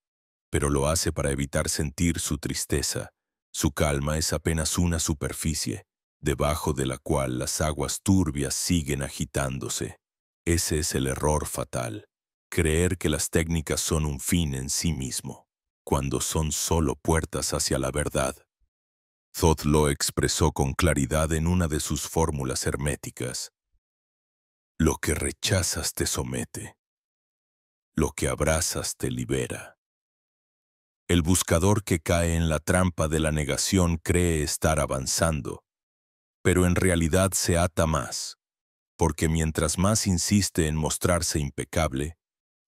pero lo hace para evitar sentir su tristeza. Su calma es apenas una superficie, debajo de la cual las aguas turbias siguen agitándose. Ese es el error fatal, creer que las técnicas son un fin en sí mismo, cuando son solo puertas hacia la verdad. Thoth lo expresó con claridad en una de sus fórmulas herméticas. Lo que rechazas te somete, lo que abrazas te libera. El buscador que cae en la trampa de la negación cree estar avanzando, pero en realidad se ata más, porque mientras más insiste en mostrarse impecable,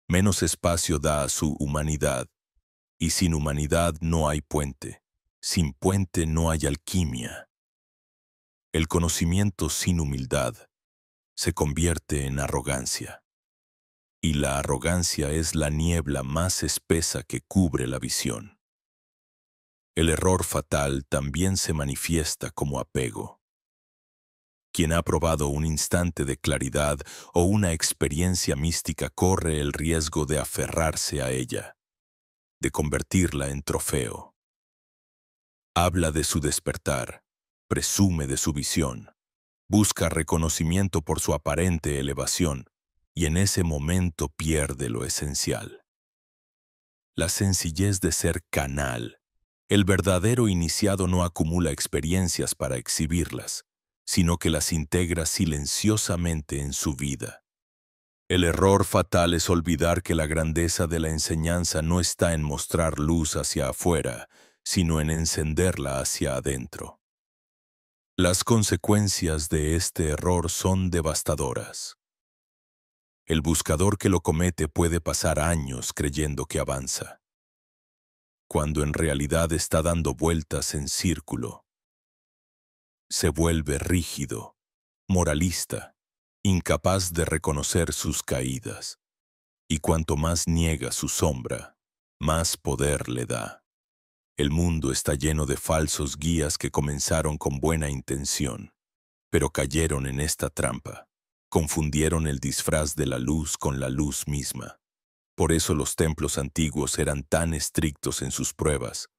menos espacio da a su humanidad, y sin humanidad no hay puente, sin puente no hay alquimia. El conocimiento sin humildad se convierte en arrogancia, y la arrogancia es la niebla más espesa que cubre la visión. El error fatal también se manifiesta como apego. Quien ha probado un instante de claridad o una experiencia mística corre el riesgo de aferrarse a ella, de convertirla en trofeo. Habla de su despertar, presume de su visión, busca reconocimiento por su aparente elevación, y en ese momento pierde lo esencial. La sencillez de ser canal. El verdadero iniciado no acumula experiencias para exhibirlas, sino que las integra silenciosamente en su vida. El error fatal es olvidar que la grandeza de la enseñanza no está en mostrar luz hacia afuera, sino en encenderla hacia adentro. Las consecuencias de este error son devastadoras. El buscador que lo comete puede pasar años creyendo que avanza, cuando en realidad está dando vueltas en círculo. Se vuelve rígido, moralista, incapaz de reconocer sus caídas, y cuanto más niega su sombra, más poder le da. El mundo está lleno de falsos guías que comenzaron con buena intención, pero cayeron en esta trampa. Confundieron el disfraz de la luz con la luz misma. Por eso los templos antiguos eran tan estrictos en sus pruebas,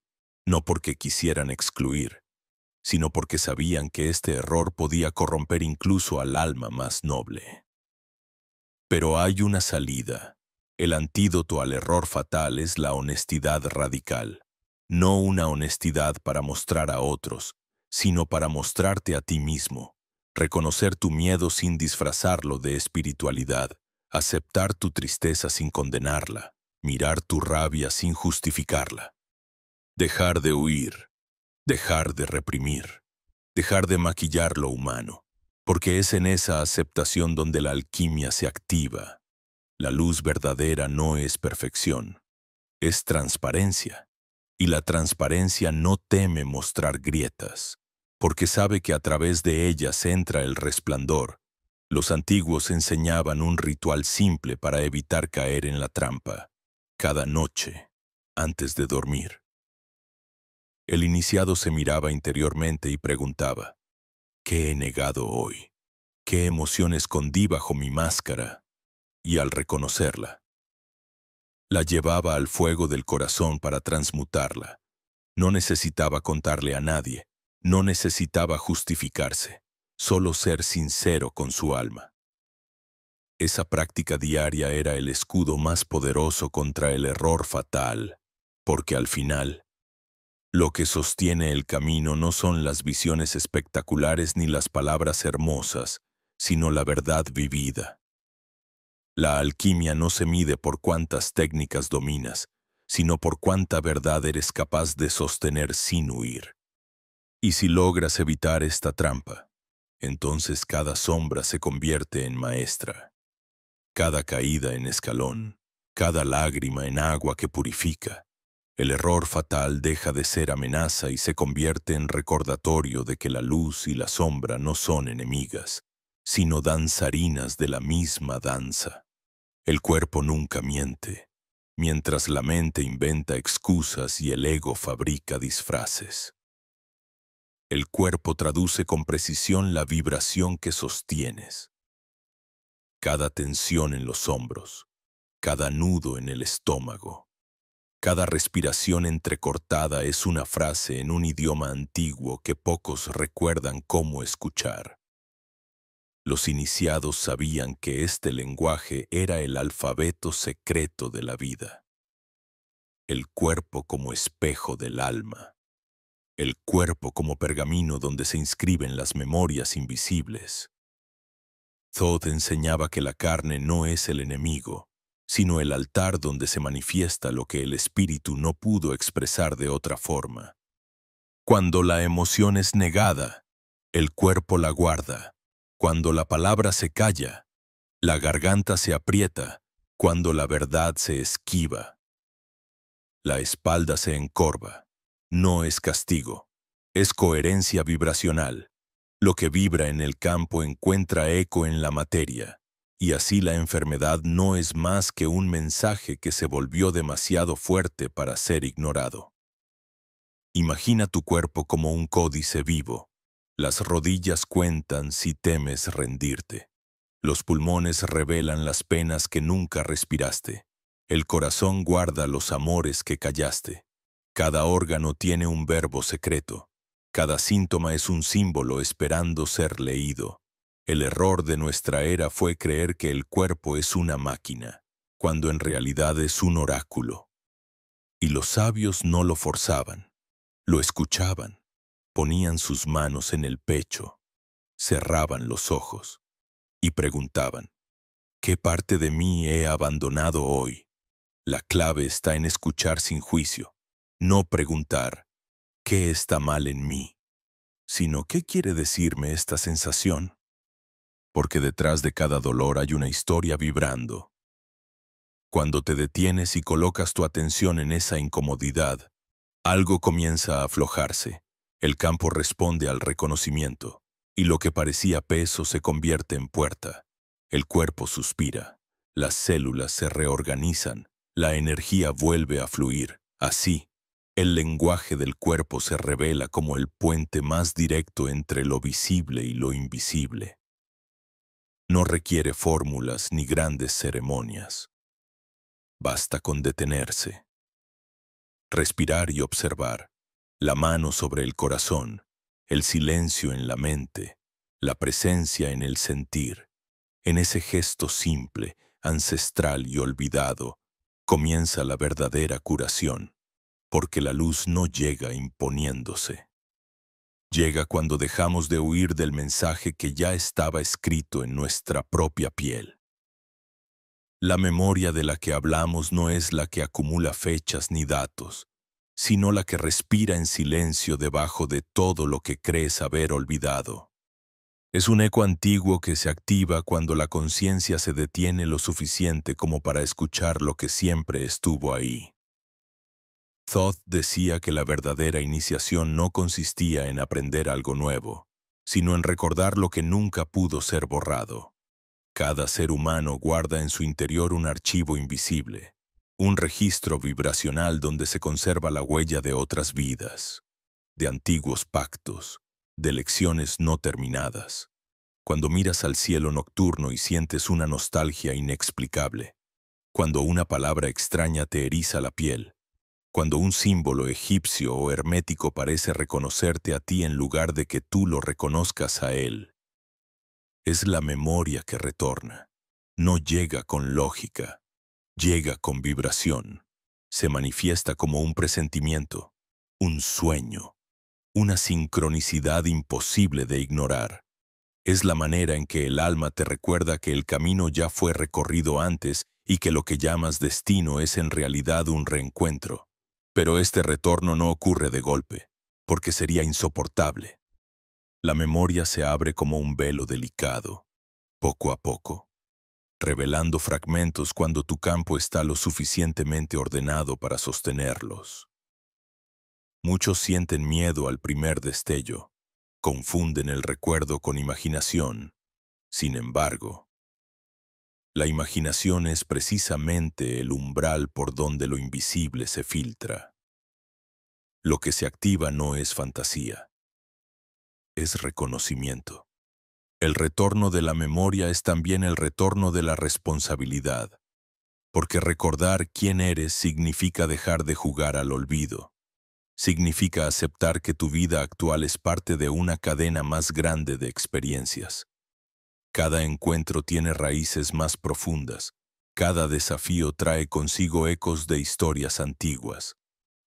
no porque quisieran excluir, sino porque sabían que este error podía corromper incluso al alma más noble. Pero hay una salida. El antídoto al error fatal es la honestidad radical. No una honestidad para mostrar a otros, sino para mostrarte a ti mismo. Reconocer tu miedo sin disfrazarlo de espiritualidad. Aceptar tu tristeza sin condenarla. Mirar tu rabia sin justificarla. Dejar de huir. Dejar de reprimir. Dejar de maquillar lo humano. Porque es en esa aceptación donde la alquimia se activa. La luz verdadera no es perfección, es transparencia. Y la transparencia no teme mostrar grietas, porque sabe que a través de ellas entra el resplandor. Los antiguos enseñaban un ritual simple para evitar caer en la trampa, cada noche, antes de dormir. El iniciado se miraba interiormente y preguntaba, ¿qué he negado hoy? ¿Qué emoción escondí bajo mi máscara? Y al reconocerla, la llevaba al fuego del corazón para transmutarla. No necesitaba contarle a nadie, no necesitaba justificarse, solo ser sincero con su alma. Esa práctica diaria era el escudo más poderoso contra el error fatal, porque al final, Lo que sostiene el camino no son las visiones espectaculares ni las palabras hermosas, sino la verdad vivida. La alquimia no se mide por cuántas técnicas dominas, sino por cuánta verdad eres capaz de sostener sin huir. Y si logras evitar esta trampa, entonces cada sombra se convierte en maestra, cada caída en escalón, cada lágrima en agua que purifica. El error fatal deja de ser amenaza y se convierte en recordatorio de que la luz y la sombra no son enemigas, sino danzarinas de la misma danza. El cuerpo nunca miente, mientras la mente inventa excusas y el ego fabrica disfraces. El cuerpo traduce con precisión la vibración que sostienes. Cada tensión en los hombros, cada nudo en el estómago, cada respiración entrecortada es una frase en un idioma antiguo que pocos recuerdan cómo escuchar. Los iniciados sabían que este lenguaje era el alfabeto secreto de la vida. El cuerpo como espejo del alma. El cuerpo como pergamino donde se inscriben las memorias invisibles. Thoth enseñaba que la carne no es el enemigo, sino el altar donde se manifiesta lo que el espíritu no pudo expresar de otra forma. Cuando la emoción es negada, el cuerpo la guarda. Cuando la palabra se calla, la garganta se aprieta. Cuando la verdad se esquiva, la espalda se encorva. No es castigo, es coherencia vibracional. Lo que vibra en el campo encuentra eco en la materia, y así la enfermedad no es más que un mensaje que se volvió demasiado fuerte para ser ignorado. Imagina tu cuerpo como un códice vivo. Las rodillas cuentan si temes rendirte. Los pulmones revelan las penas que nunca respiraste. El corazón guarda los amores que callaste. Cada órgano tiene un verbo secreto. Cada síntoma es un símbolo esperando ser leído. El error de nuestra era fue creer que el cuerpo es una máquina, cuando en realidad es un oráculo. Y los sabios no lo forzaban, lo escuchaban, ponían sus manos en el pecho, cerraban los ojos y preguntaban, ¿qué parte de mí he abandonado hoy? La clave está en escuchar sin juicio, no preguntar, ¿qué está mal en mí? Sino, ¿qué quiere decirme esta sensación? Porque detrás de cada dolor hay una historia vibrando. Cuando te detienes y colocas tu atención en esa incomodidad, algo comienza a aflojarse. El campo responde al reconocimiento, y lo que parecía peso se convierte en puerta. El cuerpo suspira, las células se reorganizan, la energía vuelve a fluir. Así, el lenguaje del cuerpo se revela como el puente más directo entre lo visible y lo invisible. No requiere fórmulas ni grandes ceremonias. Basta con detenerse, respirar y observar, la mano sobre el corazón, el silencio en la mente, la presencia en el sentir. En ese gesto simple, ancestral y olvidado, comienza la verdadera curación, porque la luz no llega imponiéndose. Llega cuando dejamos de huir del mensaje que ya estaba escrito en nuestra propia piel. La memoria de la que hablamos no es la que acumula fechas ni datos, sino la que respira en silencio debajo de todo lo que crees haber olvidado. Es un eco antiguo que se activa cuando la conciencia se detiene lo suficiente como para escuchar lo que siempre estuvo ahí. Thoth decía que la verdadera iniciación no consistía en aprender algo nuevo, sino en recordar lo que nunca pudo ser borrado. Cada ser humano guarda en su interior un archivo invisible, un registro vibracional donde se conserva la huella de otras vidas, de antiguos pactos, de lecciones no terminadas. Cuando miras al cielo nocturno y sientes una nostalgia inexplicable, cuando una palabra extraña te eriza la piel, cuando un símbolo egipcio o hermético parece reconocerte a ti en lugar de que tú lo reconozcas a él, es la memoria que retorna. No llega con lógica, llega con vibración. Se manifiesta como un presentimiento, un sueño, una sincronicidad imposible de ignorar. Es la manera en que el alma te recuerda que el camino ya fue recorrido antes y que lo que llamas destino es en realidad un reencuentro. Pero este retorno no ocurre de golpe, porque sería insoportable. La memoria se abre como un velo delicado, poco a poco, revelando fragmentos cuando tu campo está lo suficientemente ordenado para sostenerlos. Muchos sienten miedo al primer destello, confunden el recuerdo con imaginación. Sin embargo, la imaginación es precisamente el umbral por donde lo invisible se filtra. Lo que se activa no es fantasía, es reconocimiento. El retorno de la memoria es también el retorno de la responsabilidad, porque recordar quién eres significa dejar de jugar al olvido. Significa aceptar que tu vida actual es parte de una cadena más grande de experiencias. Cada encuentro tiene raíces más profundas, cada desafío trae consigo ecos de historias antiguas.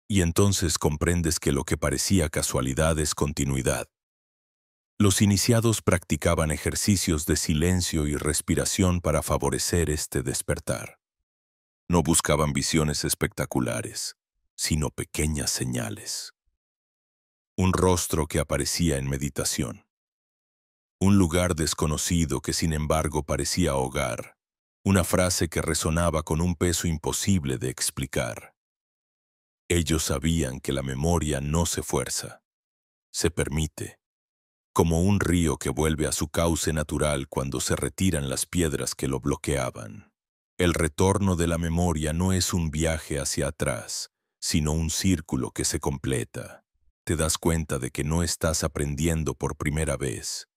Y entonces comprendes que lo que parecía casualidad es continuidad. Los iniciados practicaban ejercicios de silencio y respiración para favorecer este despertar. No buscaban visiones espectaculares, sino pequeñas señales. Un rostro que aparecía en meditación. Un lugar desconocido que sin embargo parecía hogar. Una frase que resonaba con un peso imposible de explicar. Ellos sabían que la memoria no se fuerza, se permite. Como un río que vuelve a su cauce natural cuando se retiran las piedras que lo bloqueaban. El retorno de la memoria no es un viaje hacia atrás, sino un círculo que se completa. Te das cuenta de que no estás aprendiendo por primera vez,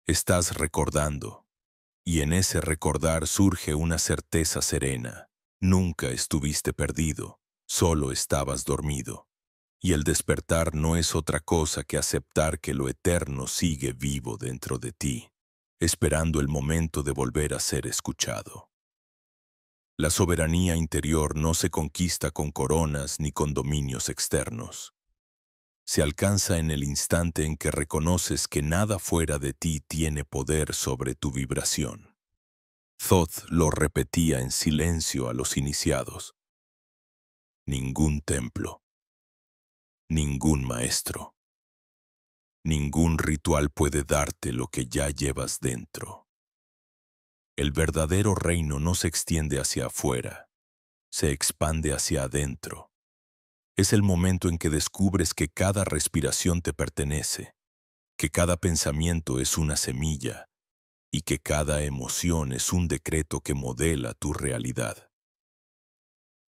estás recordando. Y en ese recordar surge una certeza serena. Nunca estuviste perdido, solo estabas dormido. Y el despertar no es otra cosa que aceptar que lo eterno sigue vivo dentro de ti, esperando el momento de volver a ser escuchado. La soberanía interior no se conquista con coronas ni con dominios externos. Se alcanza en el instante en que reconoces que nada fuera de ti tiene poder sobre tu vibración. Thoth lo repetía en silencio a los iniciados. Ningún templo. Ningún maestro. Ningún ritual puede darte lo que ya llevas dentro. El verdadero reino no se extiende hacia afuera, se expande hacia adentro. Es el momento en que descubres que cada respiración te pertenece, que cada pensamiento es una semilla y que cada emoción es un decreto que modela tu realidad.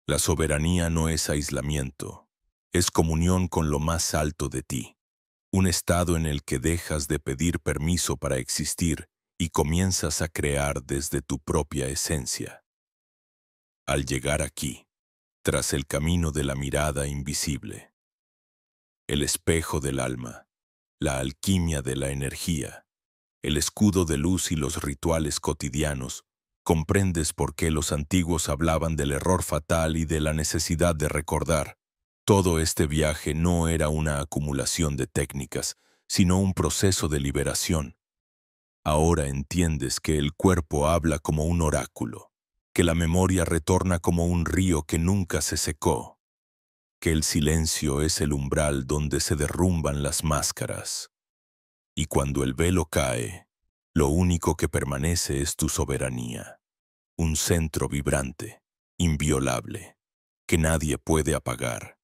La soberanía no es aislamiento, es comunión con lo más alto de ti. Un estado en el que dejas de pedir permiso para existir y comienzas a crear desde tu propia esencia. Al llegar aquí, tras el camino de la mirada invisible, el espejo del alma, la alquimia de la energía, el escudo de luz y los rituales cotidianos, comprendes por qué los antiguos hablaban del error fatal y de la necesidad de recordar. Todo este viaje no era una acumulación de técnicas, sino un proceso de liberación. Ahora entiendes que el cuerpo habla como un oráculo, que la memoria retorna como un río que nunca se secó, que el silencio es el umbral donde se derrumban las máscaras. Y cuando el velo cae, lo único que permanece es tu soberanía, un centro vibrante, inviolable, que nadie puede apagar.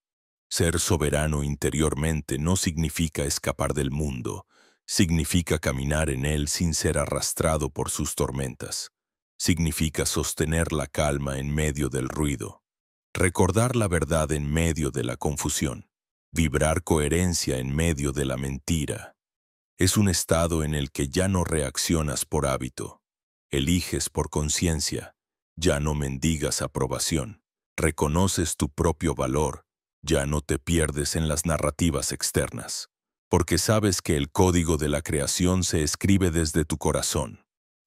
Ser soberano interiormente no significa escapar del mundo, significa caminar en él sin ser arrastrado por sus tormentas. Significa sostener la calma en medio del ruido, recordar la verdad en medio de la confusión, vibrar coherencia en medio de la mentira. Es un estado en el que ya no reaccionas por hábito, eliges por conciencia, ya no mendigas aprobación, reconoces tu propio valor. Ya no te pierdes en las narrativas externas, porque sabes que el código de la creación se escribe desde tu corazón.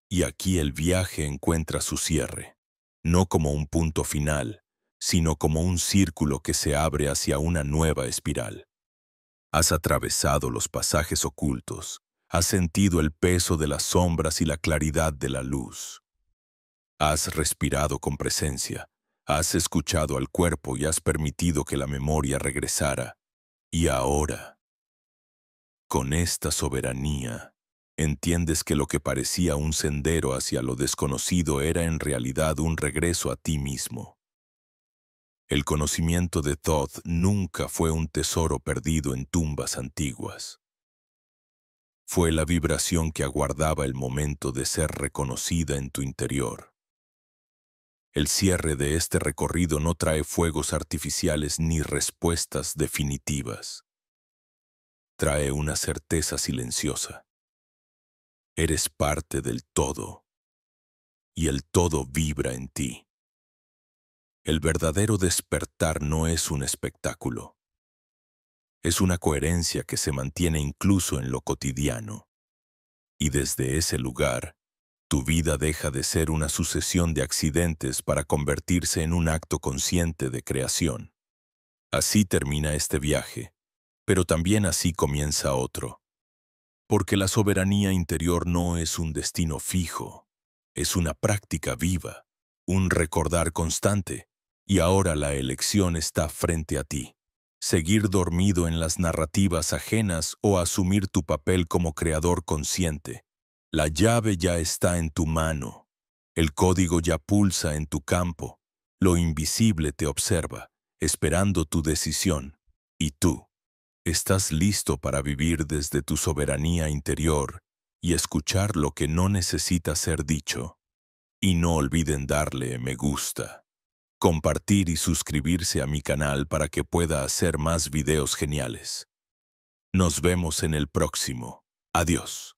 Y aquí el viaje encuentra su cierre, no como un punto final, sino como un círculo que se abre hacia una nueva espiral. Has atravesado los pasajes ocultos. Has sentido el peso de las sombras y la claridad de la luz. Has respirado con presencia. Has escuchado al cuerpo y has permitido que la memoria regresara. Y ahora, con esta soberanía, entiendes que lo que parecía un sendero hacia lo desconocido era en realidad un regreso a ti mismo. El conocimiento de Thoth nunca fue un tesoro perdido en tumbas antiguas. Fue la vibración que aguardaba el momento de ser reconocida en tu interior. El cierre de este recorrido no trae fuegos artificiales ni respuestas definitivas. Trae una certeza silenciosa. Eres parte del todo, y el todo vibra en ti. El verdadero despertar no es un espectáculo. Es una coherencia que se mantiene incluso en lo cotidiano. Y desde ese lugar, tu vida deja de ser una sucesión de accidentes para convertirse en un acto consciente de creación. Así termina este viaje, pero también así comienza otro. Porque la soberanía interior no es un destino fijo, es una práctica viva, un recordar constante, y ahora la elección está frente a ti. Seguir dormido en las narrativas ajenas o asumir tu papel como creador consciente. La llave ya está en tu mano, el código ya pulsa en tu campo, lo invisible te observa, esperando tu decisión, y tú. Estás listo para vivir desde tu soberanía interior y escuchar lo que no necesita ser dicho. Y no olviden darle me gusta, compartir y suscribirse a mi canal para que pueda hacer más videos geniales. Nos vemos en el próximo. Adiós.